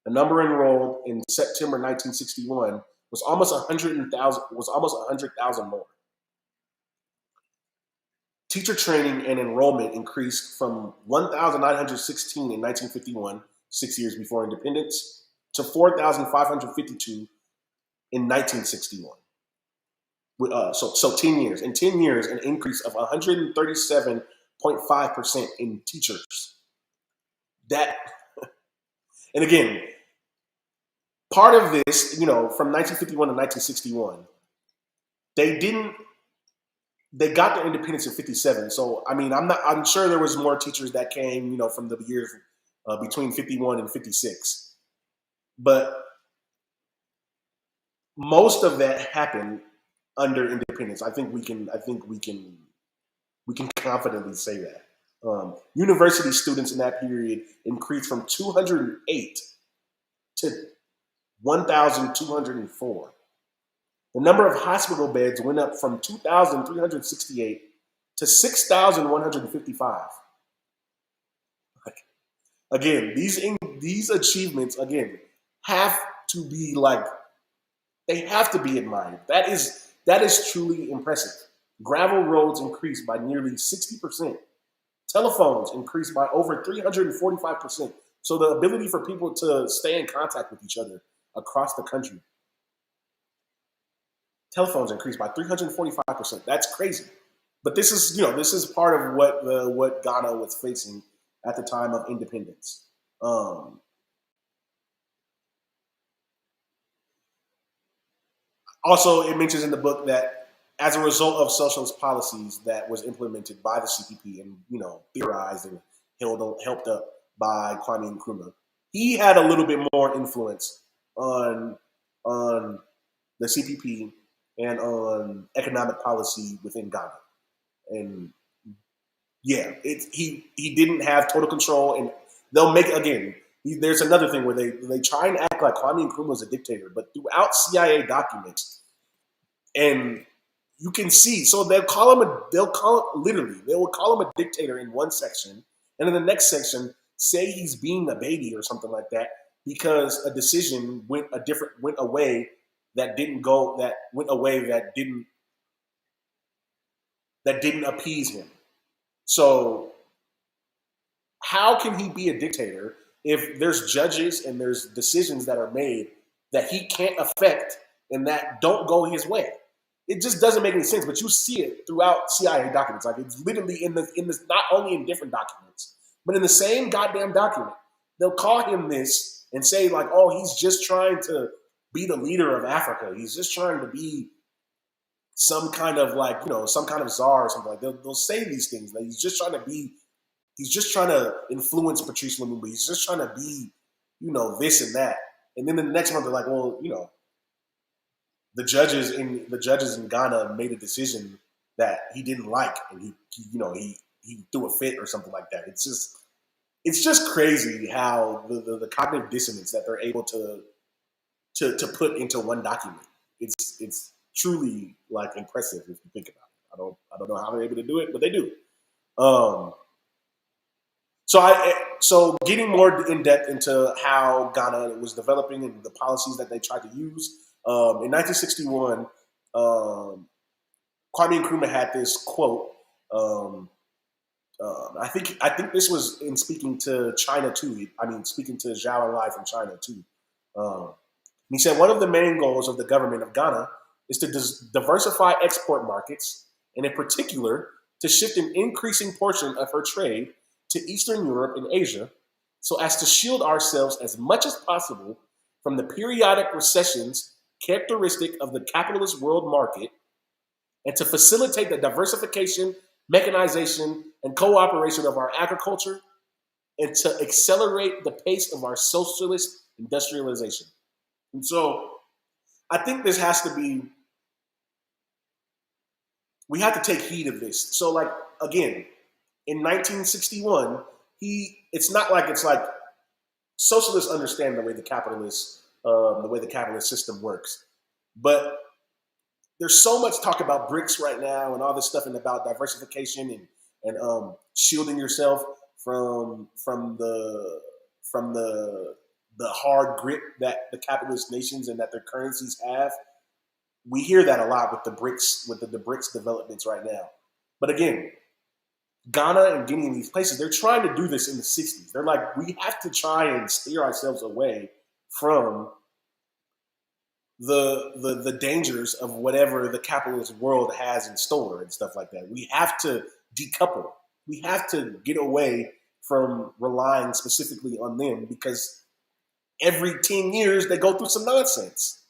[SPEAKER 1] The number enrolled in September 1961 was almost 100,000 more. Teacher training and enrollment increased from 1,916 in 1951, 6 years before independence, to 4,552 in 1961. So 10 years. In 10 years, an increase of 137.5% in teachers. That, and again, part of this, from 1951 to 1961, they got their independence in 57. So, I mean, I'm sure there was more teachers that came, from the years between 51 and 56. But most of that happened under independence. I think we can confidently say that. University students in that period increased from 208 to 1,204. The number of hospital beds went up from 2,368 to 6,155. Again, these achievements have to be they have to be admired. That is truly impressive. Gravel roads increased by nearly 60%. Telephones increased by over 345%. So the ability for people to stay in contact with each other across the country. Telephones increased by 345%. That's crazy. But this is part of what Ghana was facing at the time of independence. Also, it mentions in the book that as a result of socialist policies that was implemented by the CPP and theorized and helped up by Kwame Nkrumah, he had a little bit more influence on the CPP and on economic policy within Ghana. And yeah, he didn't have total control, and they'll make there's another thing where they try and act like Kwame Nkrumah was a dictator, but throughout CIA documents, and you can see, so they will call him a dictator in one section, and in the next section say he's being a baby or something like that because a decision went away that didn't appease him. So how can he be a dictator if there's judges and there's decisions that are made that he can't affect and that don't go his way? It just doesn't make any sense. But you see it throughout CIA documents. Like, it's literally in this, not only in different documents, but in the same goddamn document. They'll call him this and say like, oh, he's just trying to be the leader of Africa. He's just trying to be some kind of some kind of czar or something like that. They'll say these things. Like he's just trying to influence Patrice Lumumba. He's just trying to be, this and that. And then the next month they're like, well, the judges in Ghana made a decision that he didn't like, and he threw a fit or something like that. It's just crazy how the cognitive dissonance that they're able to put into one document. It's truly impressive if you think about it. I don't know how they're able to do it, but they do. So getting more in depth into how Ghana was developing and the policies that they tried to use. In 1961, Kwame Nkrumah had this quote. I think this was in speaking to China too. Speaking to Zhou Enlai from China too. He said one of the main goals of the government of Ghana is to diversify export markets, and in particular, to shift an increasing portion of her trade to Eastern Europe and Asia, so as to shield ourselves as much as possible from the periodic recessions characteristic of the capitalist world market, and to facilitate the diversification, mechanization, and cooperation of our agriculture, and to accelerate the pace of our socialist industrialization. And so I think this has to be, we have to take heed of this. So again, in 1961, it's like socialists understand the way the capitalist system works. But there's so much talk about BRICS right now and all this stuff and about diversification and shielding yourself from the hard grip that the capitalist nations and that their currencies have. We hear that a lot with the BRICS developments right now. But again, Ghana and Guinea and these places, they're trying to do this in the 60s. They're like, we have to try and steer ourselves away from the dangers of whatever the capitalist world has in store and stuff like that. We have to decouple. We have to get away from relying specifically on them, because every 10 years they go through some nonsense.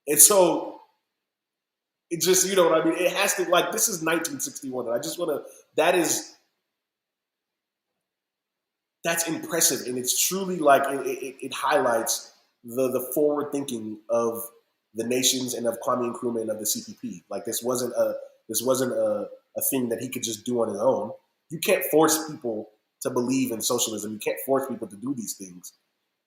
[SPEAKER 1] And so it just, you know what I mean? It has to, like, this is 1961. And I just want to, that's impressive. And it's truly like, it highlights the forward thinking of the nations and of Kwame Nkrumah and of the CPP. Like, this wasn't a thing that he could just do on his own. You can't force people to believe in socialism. You can't force people to do these things,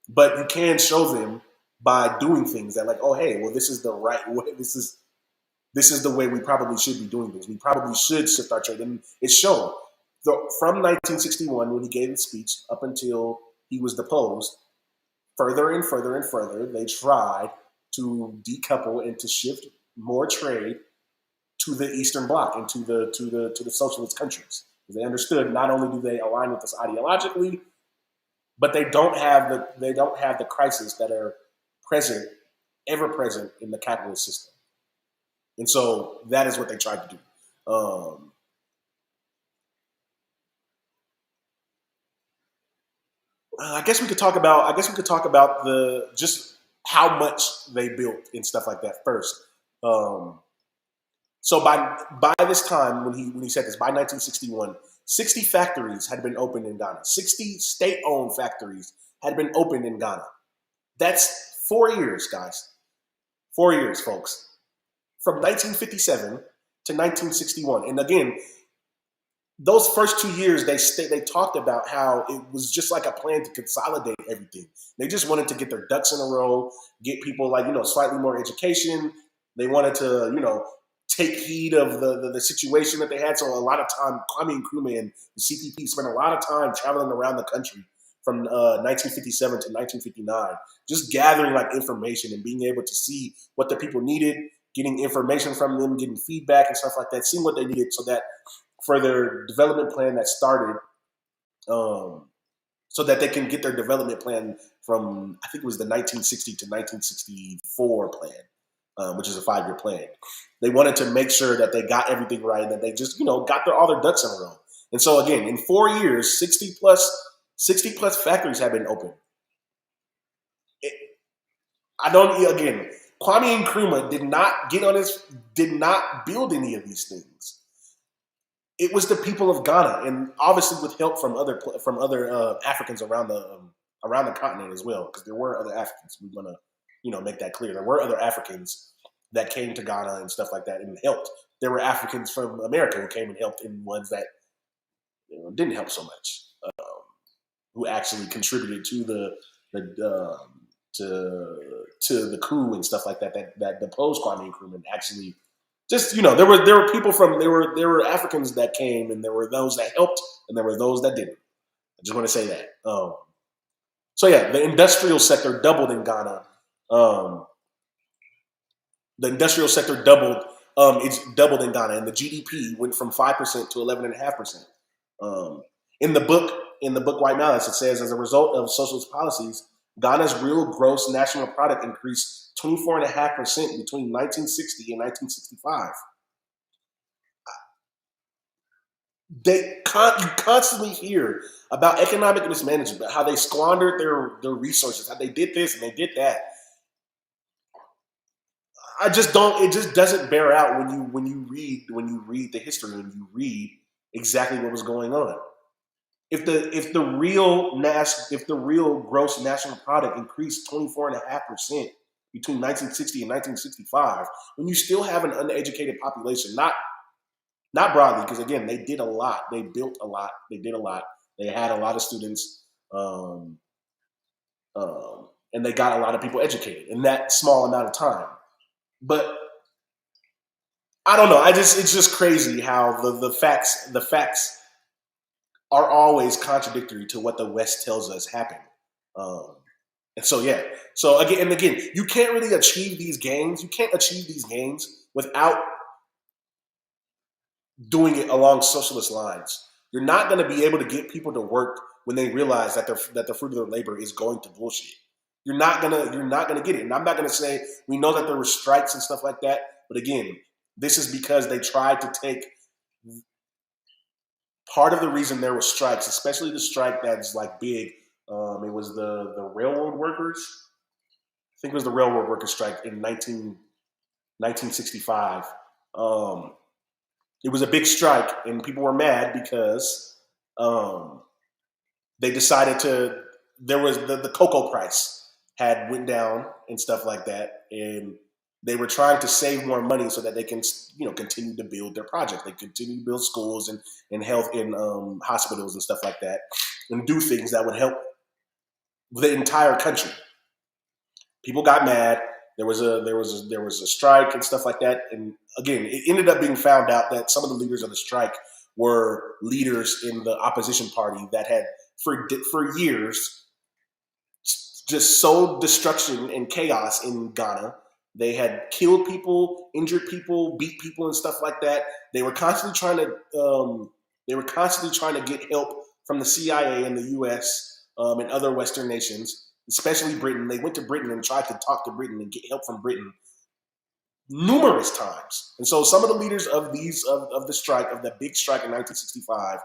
[SPEAKER 1] but you can show them by doing things that, like, oh, hey, well, this is the right way. This is the way we probably should be doing things. We probably should shift our trade. And it's shown. From 1961, when he gave his speech, up until he was deposed, further and further and further, they tried to decouple and to shift more trade to the Eastern Bloc and to the socialist countries. They understood not only do they align with us ideologically, but they don't have the crises that are ever present in the capitalist system. And so that is what they tried to do. I guess we could talk about the just how much they built and stuff like that first. So by this time, when he said this, by 1961, 60 factories had been opened in Ghana. 60 state-owned factories had been opened in Ghana. That's 4 years, guys. 4 years, folks. From 1957 to 1961. And again, those first 2 years, they talked about how it was just like a plan to consolidate everything. They just wanted to get their ducks in a row, get people, like, slightly more education. They wanted to, take heed of the situation that they had. So a lot of time, Kwame Nkrumah and the CPP spent a lot of time traveling around the country from 1957 to 1959, just gathering like information and being able to see what the people needed, getting information from them, getting feedback and stuff like that, seeing what they needed so that for their development plan that started, so that they can get their development plan from, I think it was the 1960 to 1964 plan, which is a 5-year plan. They wanted to make sure that they got everything right and that they just, got all their ducks in a row. And so again, in 4 years, 60 plus factories have been opened. Kwame Nkrumah did not build any of these things. It was the people of Ghana, and obviously with help from other Africans around the continent as well, because there were other Africans. We want to make that clear. There were other Africans that came to Ghana and stuff like that and helped. There were Africans from America who came and helped, and ones that didn't help so much, who actually contributed to the coup and stuff like that deposed Kwame Nkrumah. Actually, just there were people there were Africans that came, and there were those that helped, and there were those that didn't. I just want to say that. So yeah, the industrial sector doubled in Ghana. The industrial sector doubled. It's doubled in Ghana, and the GDP went from 5% to 11.5%. In the book White Malice, it says, as a result of socialist policies, Ghana's real gross national product increased 24.5% between 1960 and 1965. You constantly hear about economic mismanagement, how they squandered their resources, how they did this and they did that. It just doesn't bear out when you read the history, when you read exactly what was going on. If the real gross national product increased 24.5% between 1960 and 1965, when you still have an uneducated population, not broadly, because again, they did a lot, they built a lot, they did a lot, they had a lot of students, and they got a lot of people educated in that small amount of time. But I don't know. It's just crazy how the facts are always contradictory to what the West tells us happened. And so yeah. So again, you can't really achieve these gains. You can't achieve these gains without doing it along socialist lines. You're not going to be able to get people to work when they realize that the fruit of their labor is going to bullshit. You're not gonna get it. And I'm not gonna say we know that there were strikes and stuff like that, but again, this is because they tried to take part of the reason there were strikes, especially the strike that's like big. It was the railroad workers. I think it was the railroad workers strike in 1965. It was a big strike, and people were mad because they decided to. There was the cocoa price had went down and stuff like that, and they were trying to save more money so that they can, continue to build their project. They continue to build schools and health and hospitals and stuff like that, and do things that would help the entire country. People got mad. There was a strike and stuff like that, and again, it ended up being found out that some of the leaders of the strike were leaders in the opposition party that had for years just sowed destruction and chaos in Ghana. They had killed people, injured people, beat people, and stuff like that. They were constantly trying to get help from the CIA and the U.S. And other Western nations, especially Britain. They went to Britain and tried to talk to Britain and get help from Britain numerous times. And so some of the leaders of the strike, of the big strike in 1965,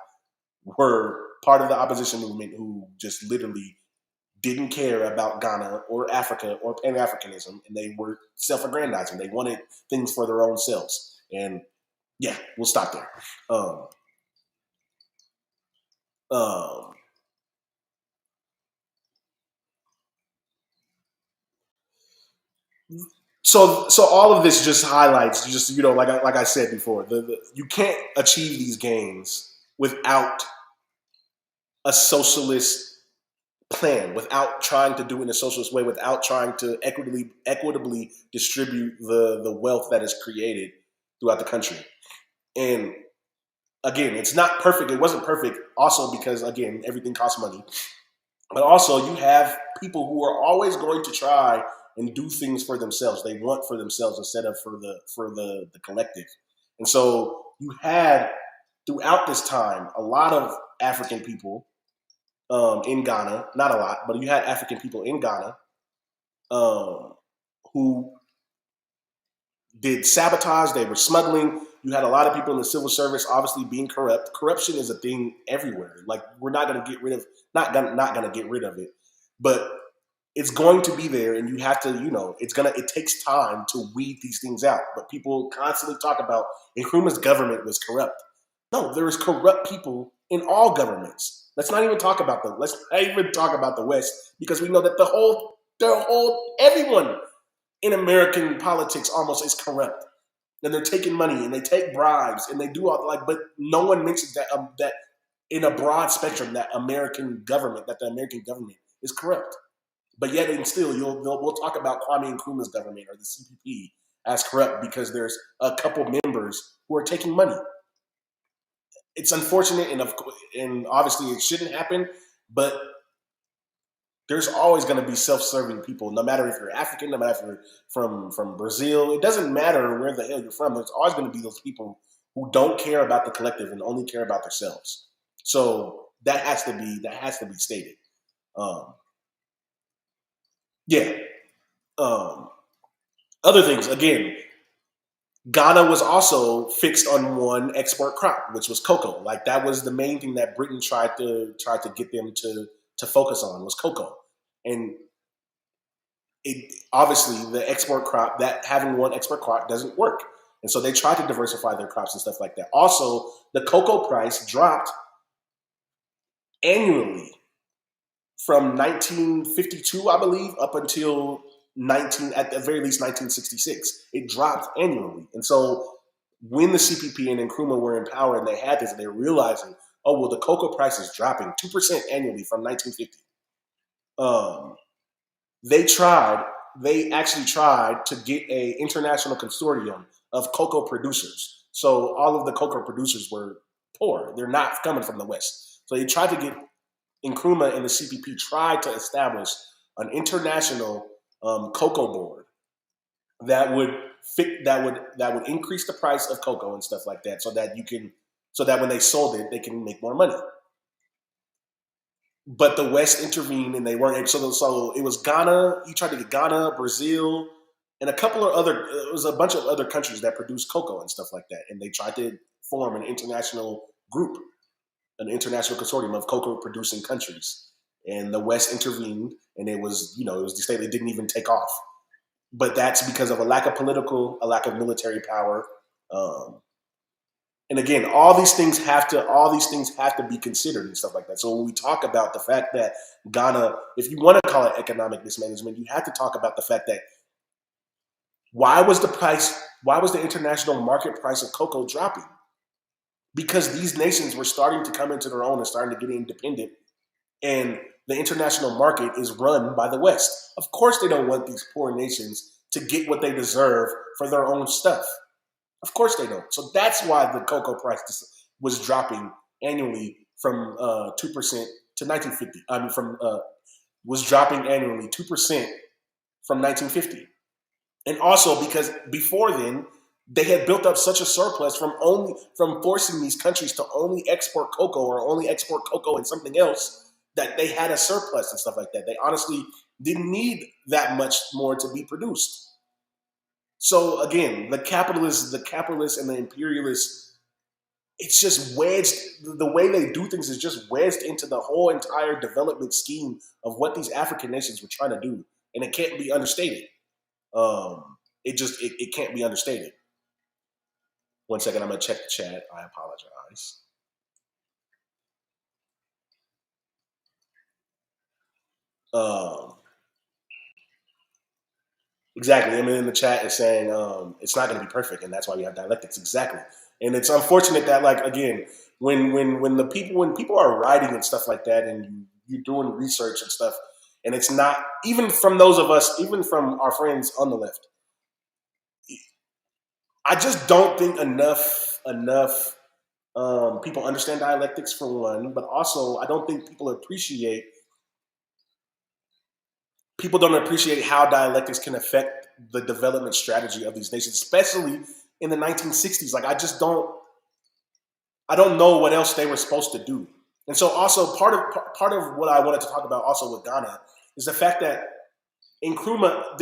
[SPEAKER 1] were part of the opposition movement who just literally didn't care about Ghana or Africa or Pan-Africanism, and they were self-aggrandizing. They wanted things for their own selves. And yeah, we'll stop there. So all of this just highlights, just like I said before, you can't achieve these gains without a socialist plan, without trying to do it in a socialist way, without trying to equitably distribute the wealth that is created throughout the country. And again, it's not perfect. It wasn't perfect also because, again, everything costs money. But also you have people who are always going to try and do things for themselves. They want for themselves instead of for the collective. And so you had throughout this time a lot of African people in Ghana, not a lot, but you had African people in Ghana who did sabotage. They were smuggling. You had a lot of people in the civil service obviously being corrupt. Corruption is a thing everywhere. Like, we're not going to get rid of, not going to get rid of it, but it's going to be there, and you have to, it takes time to weed these things out. But people constantly talk about Nkrumah's government was corrupt. No, there is corrupt people in all governments. Let's not even talk about the West, because we know that everyone in American politics almost is corrupt, and they're taking money and they take bribes and they do all but no one mentions that in a broad spectrum that the American government is corrupt. But yet and still, we'll talk about Kwame Nkrumah's government or the CPP as corrupt because there's a couple members who are taking money. It's unfortunate, and obviously it shouldn't happen, but there's always going to be self-serving people, no matter if you're African, no matter if you're from Brazil. It doesn't matter where the hell you're from. There's always going to be those people who don't care about the collective and only care about themselves. So that has to be stated. Other things, again, Ghana was also fixed on one export crop, which was cocoa. Like, that was the main thing that Britain tried to get them to focus on, was cocoa. And it obviously, the export crop, that having one export crop doesn't work. And so they tried to diversify their crops and stuff like that. Also, the cocoa price dropped annually from 1952, I believe, up until at the very least 1966. It dropped annually. And so when the CPP and Nkrumah were in power and they had this, and they were realizing, oh, well, the cocoa price is dropping 2% annually from 1950. They actually tried to get an international consortium of cocoa producers. So all of the cocoa producers were poor. They're not coming from the West. So they tried to get Nkrumah and the CPP tried to establish an international cocoa board that would increase the price of cocoa and stuff like that, so that you can so that when they sold it, they can make more money. But the West intervened and they weren't able. So it was Ghana. He tried to get Ghana, Brazil, and a couple of other. It was a bunch of other countries that produce cocoa and stuff like that, and they tried to form an international group, an international consortium of cocoa producing countries. And the West intervened, and it was the state that didn't even take off. But that's because of a lack of military power. And again, all these things have to be considered and stuff like that. So when we talk about the fact that Ghana, if you want to call it economic mismanagement, you have to talk about the fact that why was the international market price of cocoa dropping? Because these nations were starting to come into their own and starting to get independent, and the international market is run by the West. Of course, they don't want these poor nations to get what they deserve for their own stuff. Of course they don't. So that's why the cocoa price was dropping annually from 2% to 1950. Was dropping annually 2% from 1950. And also because before then, they had built up such a surplus from forcing these countries to only export cocoa or only export cocoa and something else, that they had a surplus and stuff like that. They honestly didn't need that much more to be produced. So again, the capitalists and the imperialists, it's just wedged. The way they do things is just wedged into the whole entire development scheme of what these African nations were trying to do, and it can't be understated. It can't be understated. 1 second, I'm gonna check the chat. I apologize. Exactly. I mean, in the chat is saying it's not going to be perfect, and that's why we have dialectics. Exactly. And it's unfortunate that, like, again, when people are writing and stuff like that, and you're doing research and stuff, and it's not even from those of us, even from our friends on the left, I just don't think enough people understand dialectics for one, but also I don't think people don't appreciate how dialectics can affect the development strategy of these nations, especially in the 1960s. Like, I don't know what else they were supposed to do. And so also part of what I wanted to talk about also with Ghana is the fact that Nkrumah,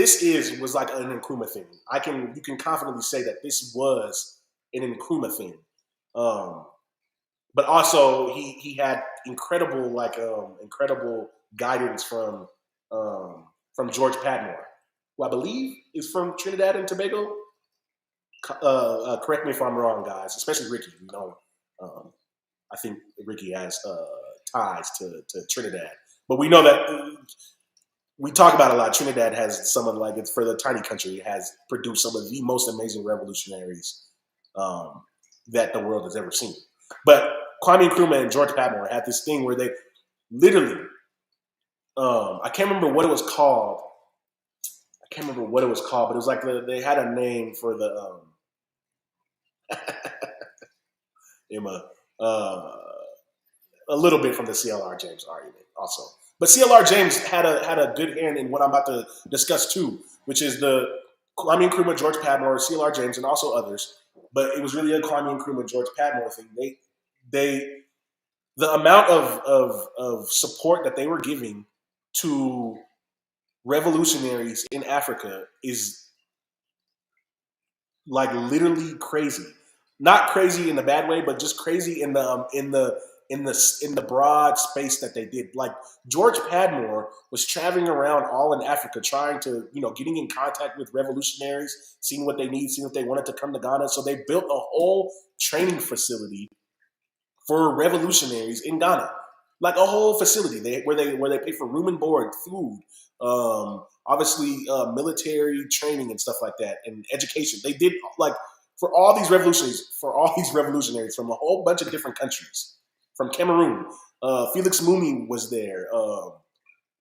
[SPEAKER 1] was like an Nkrumah thing. You can confidently say that this was an Nkrumah thing. But also he had incredible guidance from George Padmore, who I believe is from Trinidad and Tobago. Correct me if I'm wrong, guys, especially Ricky. I think Ricky has ties to Trinidad. But we know that we talk about a lot. Trinidad has some of, like, it's for the tiny country, has produced some of the most amazing revolutionaries that the world has ever seen. But Kwame Nkrumah and George Padmore had this thing where they literally, I can't remember what it was called. But it was like they had a name for the Emma, a little bit from the CLR James argument also. But CLR James had a good hand in what I'm about to discuss too, which is the Kwame Nkrumah, George Padmore, CLR James, and also others. But it was really a Kwame Nkrumah, George Padmore thing. The amount of support that they were giving to revolutionaries in Africa is like literally crazy. Not crazy in the bad way, but just crazy in the broad space that they did. Like, George Padmore was traveling around all in Africa, trying to, getting in contact with revolutionaries, seeing what they need, seeing if they wanted to come to Ghana. So they built a whole training facility for revolutionaries in Ghana, like a whole facility where they pay for room and board, food, obviously military training and stuff like that, and education. They did, like, for all these revolutionaries from a whole bunch of different countries, from Cameroon. Felix Mumi was there.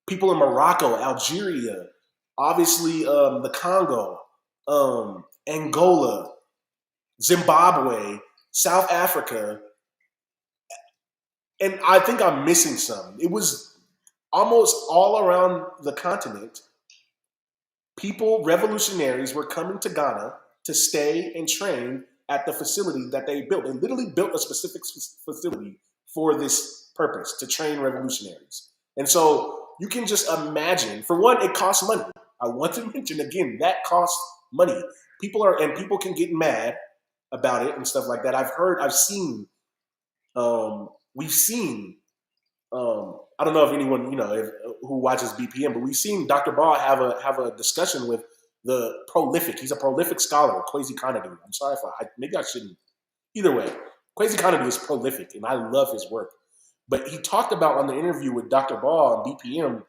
[SPEAKER 1] People in Morocco, Algeria, obviously the Congo, Angola, Zimbabwe, South Africa, and I think I'm missing some. It was almost all around the continent. Revolutionaries were coming to Ghana to stay and train at the facility that they built. They literally built a specific facility for this purpose, to train revolutionaries. And so you can just imagine, for one, it costs money. I want to mention again, that costs money. People can get mad about it and stuff like that. We've seen, I don't know if anyone, who watches BPM, but we've seen Dr. Ball have a discussion with the prolific. He's a prolific scholar, Kwesi Kennedy. I'm sorry if maybe I shouldn't. Either way, Kwesi Kennedy is prolific, and I love his work. But he talked about on the interview with Dr. Ball on BPM,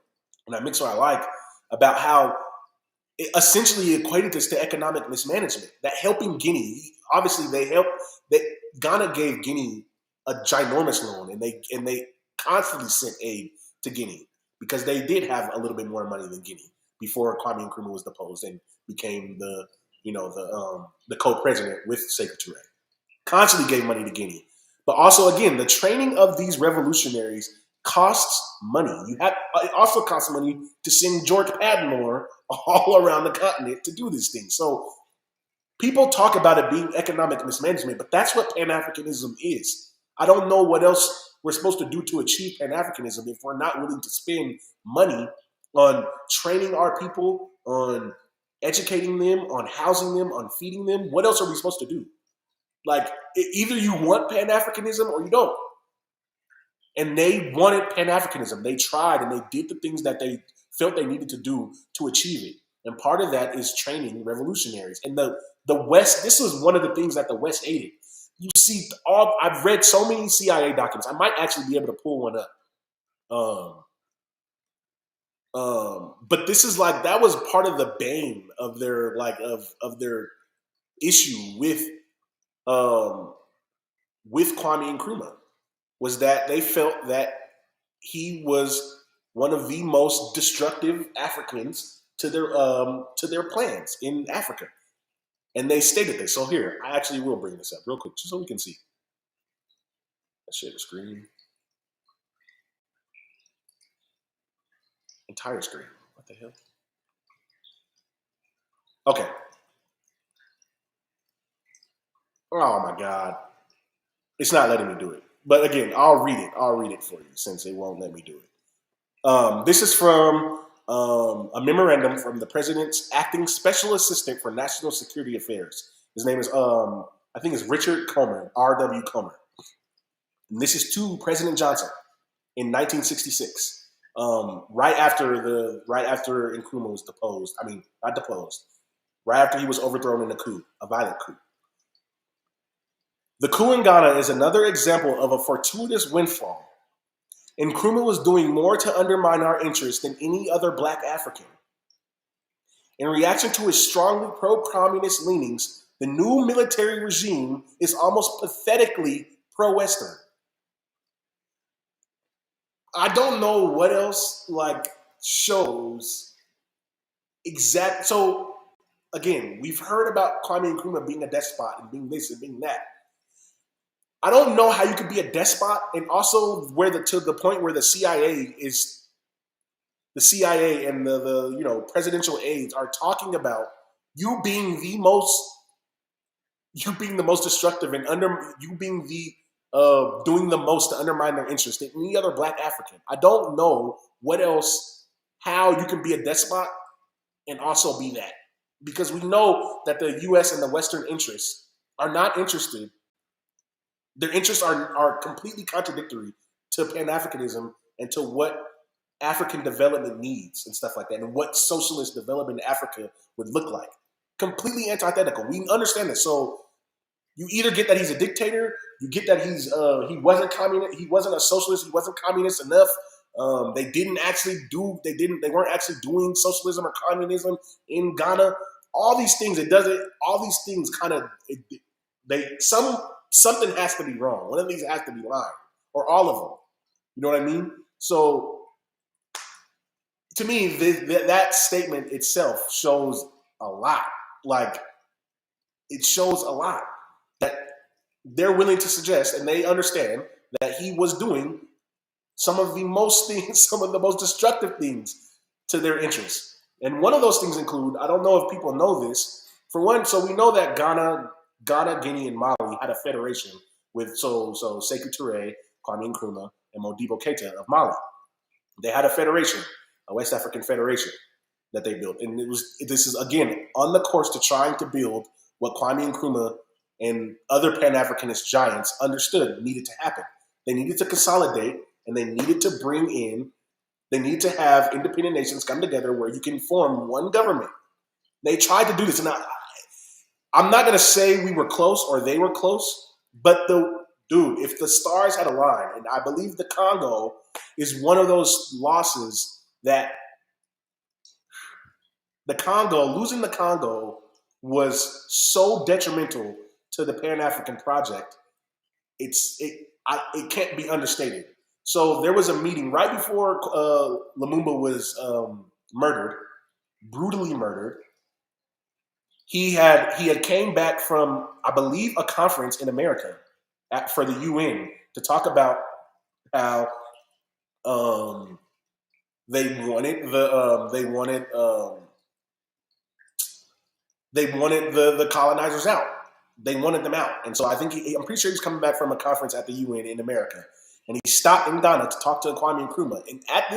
[SPEAKER 1] and I mix what I like, about how it essentially equated this to economic mismanagement. That helping Guinea, obviously Ghana gave Guinea a ginormous loan, and they constantly sent aid to Guinea because they did have a little bit more money than Guinea before Kwame Nkrumah was deposed and became the co-president with Sekou Touré. Constantly gave money to Guinea. But also, again, the training of these revolutionaries costs money. It also costs money to send George Padmore all around the continent to do this thing. So people talk about it being economic mismanagement, but that's what Pan-Africanism is. I don't know what else we're supposed to do to achieve Pan-Africanism if we're not willing to spend money on training our people, on educating them, on housing them, on feeding them. What else are we supposed to do? Like, either you want Pan-Africanism or you don't. And they wanted Pan-Africanism. They tried and they did the things that they felt they needed to do to achieve it. And part of that is training revolutionaries. And the West, this was one of the things that the West hated. You see, I've read so many CIA documents. I might actually be able to pull one up. But this is like, that was part of the bane of their of their issue with Kwame Nkrumah, was that they felt that he was one of the most destructive Africans to their plans in Africa. And they stated this. So here, I actually will bring this up real quick, just so we can see. Let's share the screen. Entire screen. What the hell? Okay. Oh my God. It's not letting me do it. But again, I'll read it. I'll read it for you since it won't let me do it. This is from a memorandum from the president's acting special assistant for national security affairs. His name is, I think it's Richard Comer, R.W. Comer. And this is to President Johnson in 1966, right after Nkrumah was deposed. I mean, not deposed. Right after he was overthrown in a violent coup. The coup in Ghana is another example of a fortuitous windfall. Nkrumah was doing more to undermine our interests than any other black African. In reaction to his strongly pro-communist leanings, the new military regime is almost pathetically pro-Western. I don't know what else shows exact. So again, we've heard about Kwame Nkrumah being a despot and being this and being that. I don't know how you could be a despot and also to the point where the CIA and the presidential aides are talking about you being the most destructive and doing the most to undermine their interest than any other black African. I don't know how you can be a despot and also be that. Because we know that the US and the Western interests are not interested. Their interests are completely contradictory to Pan-Africanism and to what African development needs and stuff like that, and what socialist development in Africa would look like. Completely antithetical. We understand this. So you either get that he's a dictator, you get that he wasn't communist, he wasn't a socialist, he wasn't communist enough. They weren't actually doing socialism or communism in Ghana. All these things, something has to be wrong. One of these has to be lying, or all of them. You know what I mean? So, to me, that statement itself shows a lot. It shows a lot that they're willing to suggest, and they understand that he was doing some of the most destructive things to their interests. And one of those things include, I don't know if people know this, for one, so we know that Ghana Ghana, Guinea, and Mali had a federation with Sekou Touré, Kwame Nkrumah, and Modibo Keita of Mali. They had a federation, a West African federation that they built, and this is again on the course to trying to build what Kwame Nkrumah and other Pan-Africanist giants understood needed to happen. They needed to consolidate, and they needed to bring in. They need to have independent nations come together where you can form one government. They tried to do this, and I'm not going to say we were close or they were close, but dude, if the stars had aligned, and I believe the Congo is one of those losses that losing the Congo was so detrimental to the Pan-African project. It can't be understated. So there was a meeting right before Lumumba was murdered, brutally murdered. He had came back from, I believe, a conference in America for the UN to talk about how they wanted the colonizers out. They wanted them out, and so I think I'm pretty sure he's coming back from a conference at the UN in America, and he stopped in Ghana to talk to Kwame Nkrumah. And at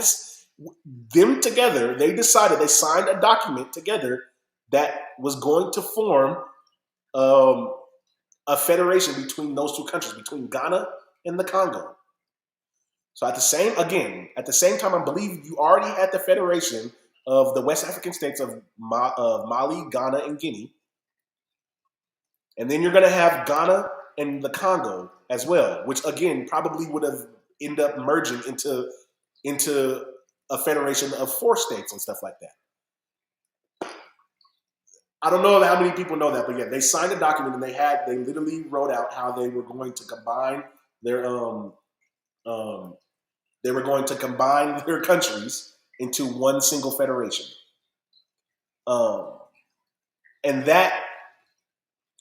[SPEAKER 1] them together, they signed a document together that was going to form a federation between those two countries, between Ghana and the Congo. So at the same time, I believe you already had the federation of the West African states of Mali, Ghana, and Guinea. And then you're going to have Ghana and the Congo as well, which again probably would have ended up merging into a federation of 4 states and stuff like that. I don't know how many people know that, but yeah, they signed a document and they literally wrote out how they were going to combine their countries into one single federation. And that,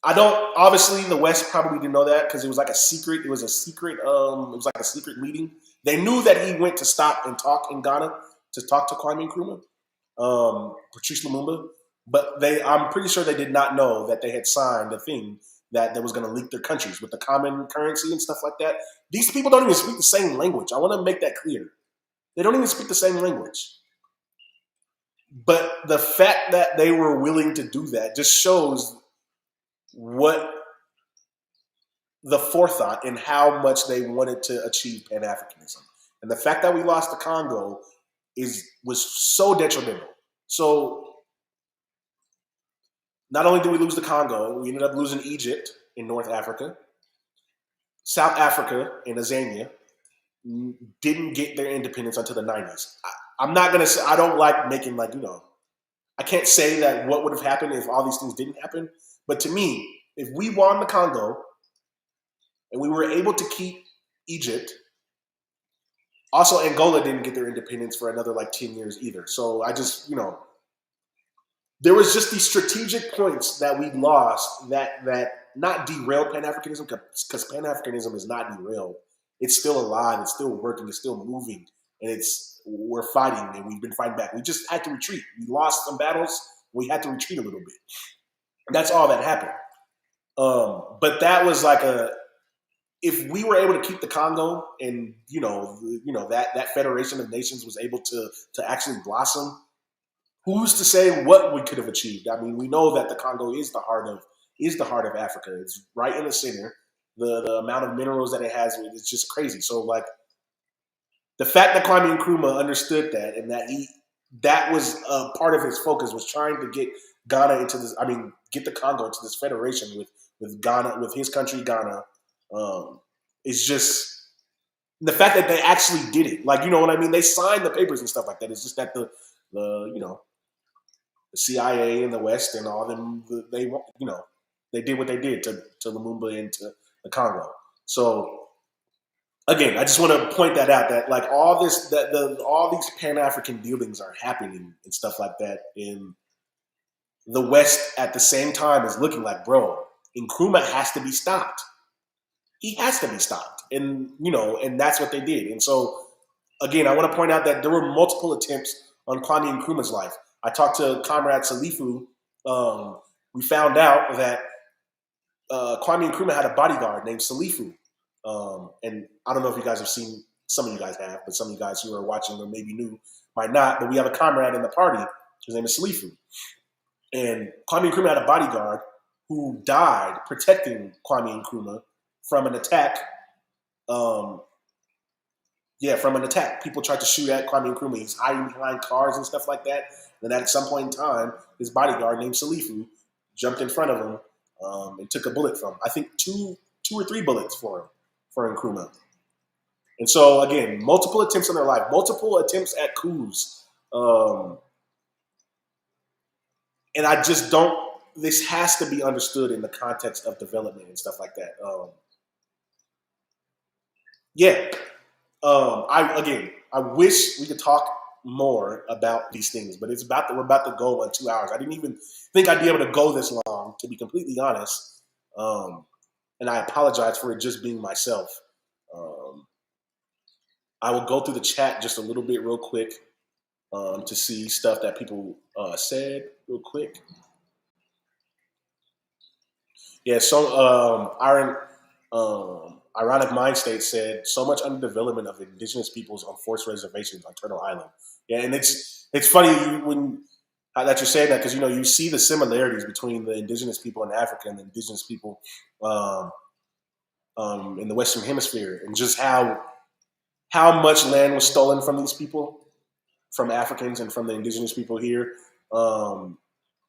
[SPEAKER 1] obviously the West probably didn't know that because it was like a secret. It was like a secret meeting. They knew that he went to stop and talk in Ghana to talk to Kwame Nkrumah, Patrice Lumumba. But I'm pretty sure they did not know that they had signed a thing that was going to link their countries with the common currency and stuff like that. These people don't even speak the same language. I want to make that clear. They don't even speak the same language. But the fact that they were willing to do that just shows what the forethought and how much they wanted to achieve Pan-Africanism. And the fact that we lost the Congo was so detrimental. So not only did we lose the Congo, we ended up losing Egypt in North Africa. South Africa and Azania didn't get their independence until the 90s. I'm not going to say, I don't like making I can't say that what would have happened if all these things didn't happen. But to me, if we won the Congo and we were able to keep Egypt, also Angola didn't get their independence for another 10 years either. So I just, there was just these strategic points that we lost that not derailed Pan-Africanism, because Pan-Africanism is not derailed. It's still alive, it's still working, it's still moving, and we're fighting, and we've been fighting back. We just had to retreat. We lost some battles, we had to retreat a little bit. That's all that happened. But that was if we were able to keep the Congo and that federation of nations was able to actually blossom, who's to say what we could have achieved? I mean, we know that the Congo is the heart of Africa. It's right in the center. The amount of minerals that it has, it's just crazy. So the fact that Kwame Nkrumah understood that, and that was part of his focus, was trying to get Ghana get the Congo into this federation with Ghana, with his country, Ghana. It's just the fact that they actually did it. You know what I mean? They signed the papers and stuff like that. It's just that the CIA and the West and all them, they did what they did to Lumumba and to the Congo. So again, I just want to point that out, that all these Pan-African dealings are happening and stuff like that. And the West at the same time is looking like, bro, Nkrumah has to be stopped. He has to be stopped. And, and that's what they did. And so again, I want to point out that there were multiple attempts on Kwame Nkrumah's life. I talked to Comrade Salifu. We found out that Kwame Nkrumah had a bodyguard named Salifu. And I don't know if you guys have seen, some of you guys have, but some of you guys who are watching or maybe new might not, but we have a comrade in the party. His name is Salifu. And Kwame Nkrumah had a bodyguard who died protecting Kwame Nkrumah from an attack. From an attack. People tried to shoot at Kwame Nkrumah. He's hiding behind cars and stuff like that. And at some point in time, his bodyguard named Salifu jumped in front of him and took a bullet from him. I think two or three bullets for Nkrumah. And so, again, multiple attempts in their life, multiple attempts at coups. And I just don't, this has to be understood in the context of development and stuff like that. I wish we could talk more about these things, but we're about to go on 2 hours. I didn't even think I'd be able to go this long, to be completely honest. And I apologize for it just being myself. I will go through the chat just a little bit real quick to see stuff that people said real quick. Yeah, so Ironic Mind State said, so much underdevelopment of indigenous peoples on forced reservations on Turtle Island. Yeah, and it's funny that you're saying that, because you see the similarities between the indigenous people in Africa and the indigenous people in the Western Hemisphere, and just how much land was stolen from these people, from Africans and from the indigenous people here.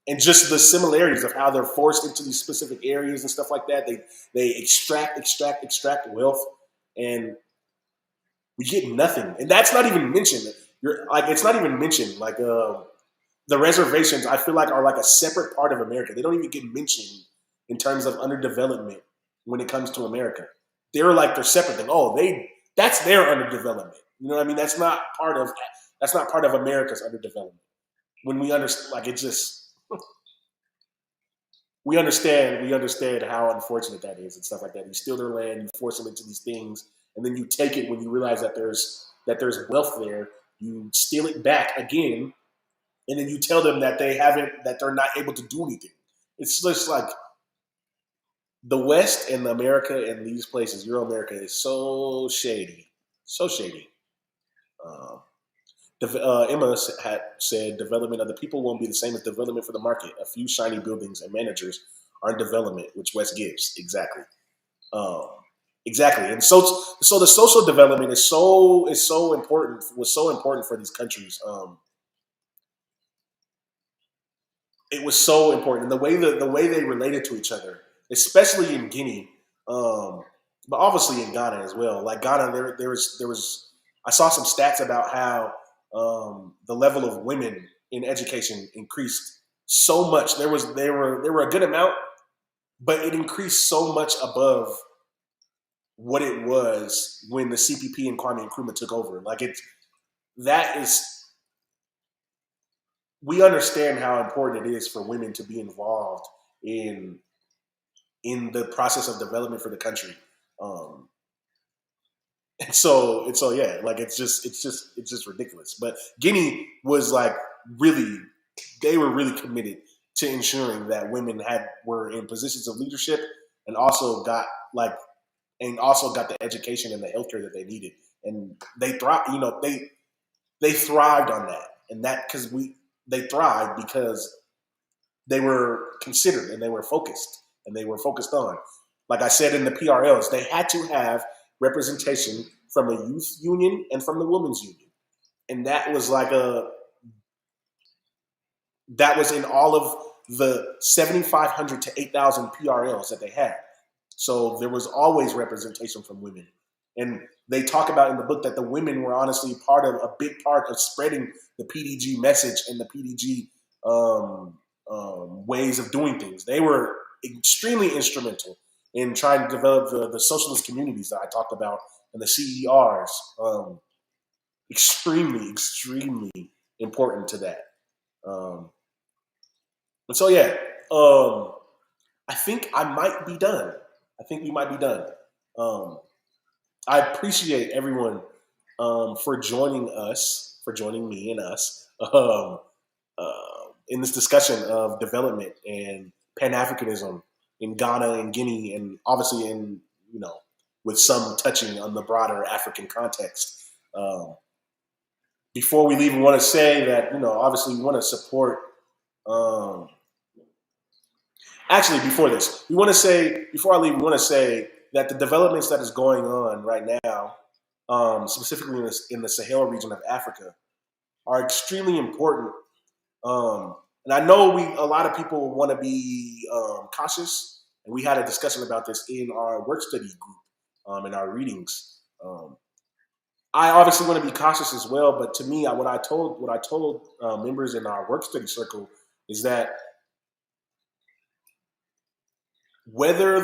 [SPEAKER 1] And just the similarities of how they're forced into these specific areas and stuff like that. They extract wealth, and we get nothing. And that's not even mentioned. It's not even mentioned. Like the reservations, I feel like, are like a separate part of America. They don't even get mentioned in terms of underdevelopment when it comes to America. They're like their separate thing. Oh, that's their underdevelopment. You know what I mean? That's not part of America's underdevelopment. When we understand, like, it just. We understand how unfortunate that is and stuff like that. You steal their land, you force them into these things, and then you take it when you realize that there's wealth there. You steal it back again, and then you tell them that they're not able to do anything. It's just like the West and America and these places, Euro America, is so shady, so shady. Emma had said development of the people won't be the same as development for the market. A few shiny buildings and managers aren't development, which West gives. Exactly. Exactly. And so the social development is so important, was so important for these countries. It was so important. And the way they related to each other, especially in Guinea, but obviously in Ghana as well. Like Ghana, there was I saw some stats about how the level of women in education increased so much. They were a good amount, but it increased so much above what it was when the CPP and Kwame Nkrumah took over. Like we understand how important it is for women to be involved in the process of development for the country. And so yeah, like it's just ridiculous. But Guinea was like they were really committed to ensuring that women were in positions of leadership and also got the education and the healthcare that they needed. And they thrived, they thrived on that. And that they thrived because they were considered and they were focused on. Like I said in the PRLs, they had to have representation from a youth union and from the women's union. And that was in all of the 7,500 to 8,000 PRLs that they had. So there was always representation from women. And they talk about in the book that the women were honestly a big part of spreading the PDG message and the PDG ways of doing things. They were extremely instrumental in trying to develop the socialist communities that I talked about and the CERs. Extremely, extremely important to that. And so, yeah, I think I might be done. I think we might be done. I appreciate everyone for joining me and us in this discussion of development and Pan-Africanism in Ghana and Guinea, and obviously in, with some touching on the broader African context. Before we leave, we want to say that, obviously we want to support. Um, Actually, before this, before I leave, we want to say that the developments that is going on right now, specifically in the Sahel region of Africa, are extremely important. And I know a lot of people want to be cautious, and we had a discussion about this in our work study group, in our readings. I obviously want to be cautious as well, but to me, what I told members in our work study circle is that whether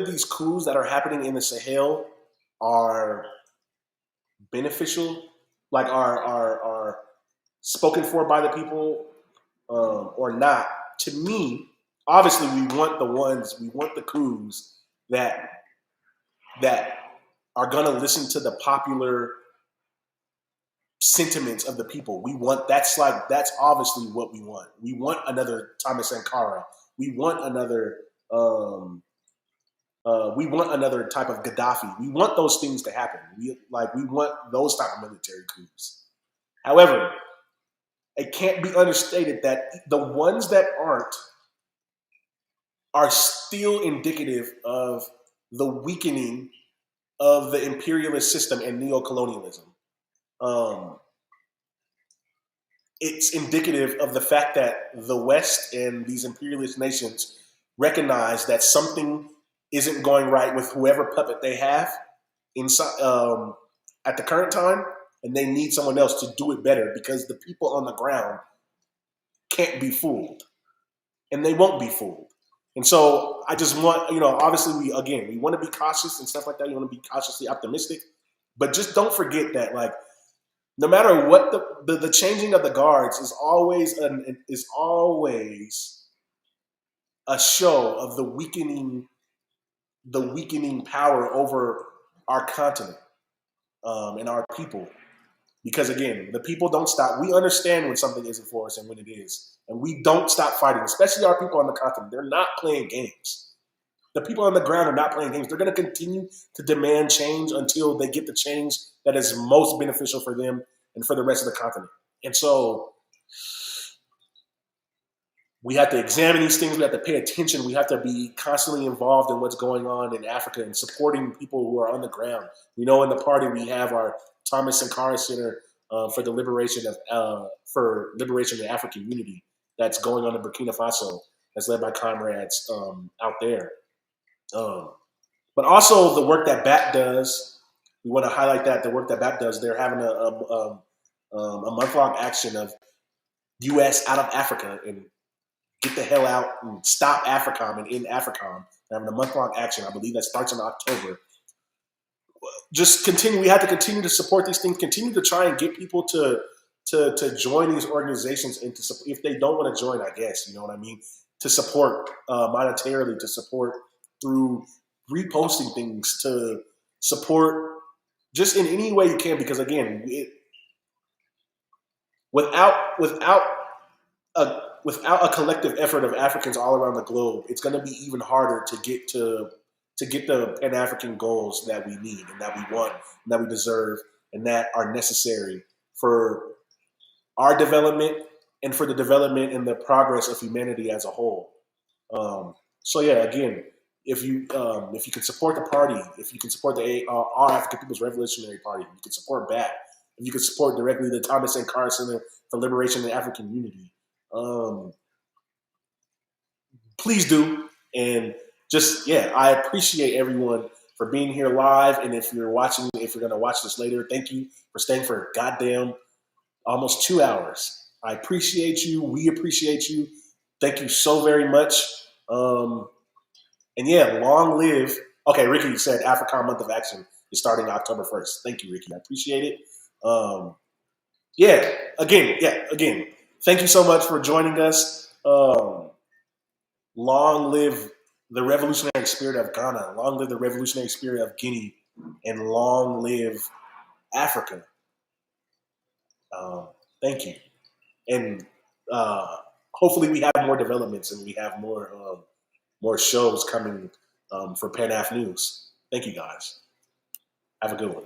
[SPEAKER 1] these coups that are happening in the Sahel are beneficial, like are spoken for by the people, or not. To me, obviously, we want the coups that are going to listen to the popular sentiments of the people. That's obviously what we want. We want another Thomas Sankara. We want another type of Gaddafi. We want those things to happen. We want those type of military coups. However, it can't be understated that the ones that aren't are still indicative of the weakening of the imperialist system and neocolonialism. It's indicative of the fact that the West and these imperialist nations recognize that something isn't going right with whoever puppet they have inside at the current time, and they need someone else to do it better because the people on the ground can't be fooled, and they won't be fooled. And so I just want, obviously we want to be cautious and stuff like that. You want to be cautiously optimistic, but just don't forget that, like, no matter what the changing of the guards is always a show of the weakening power over our continent, and our people. Because again, the people don't stop. We understand when something isn't for us and when it is. And we don't stop fighting, especially our people on the continent. They're not playing games. The people on the ground are not playing games. They're going to continue to demand change until they get the change that is most beneficial for them and for the rest of the continent. And so we have to examine these things. We have to pay attention. We have to be constantly involved in what's going on in Africa and supporting people who are on the ground. We know in the party we have our Thomas Sankara Center for the liberation of the African unity that's going on in Burkina Faso. That's led by comrades out there. But also the work that BAP does. We want to highlight that the work that BAP does. They're having a month-long action of U.S. out of Africa and get the hell out and stop AFRICOM and end AFRICOM. They're having a month-long action. I believe that starts in October. Just continue. We have to continue to support these things. Continue to try and get people to join these organizations and to support, if they don't want to join, I guess, you know what I mean, to support monetarily, to support through reposting things, to support just in any way you can. Because again, without a collective effort of Africans all around the globe, it's going to be even harder to get the Pan-African goals that we need and that we want and that we deserve and that are necessary for our development and for the development and the progress of humanity as a whole. So yeah, again, if you can support the party, if you can support the All African People's Revolutionary Party, you can support BAT, if you can support directly the Thomas Sankara Center for Liberation and African Unity, please do. And just, yeah, I appreciate everyone for being here live. And if you're going to watch this later, thank you for staying for goddamn almost 2 hours. I appreciate you. We appreciate you. Thank you so very much. And yeah, long live. Okay, Ricky said African Month of Action is starting October 1st. Thank you, Ricky. I appreciate it. Again, thank you so much for joining us. Long live the revolutionary spirit of Ghana. Long live the revolutionary spirit of Guinea. And long live Africa. Thank you. And hopefully we have more developments and we have more more shows coming for Pan Af News. Thank you guys. Have a good one.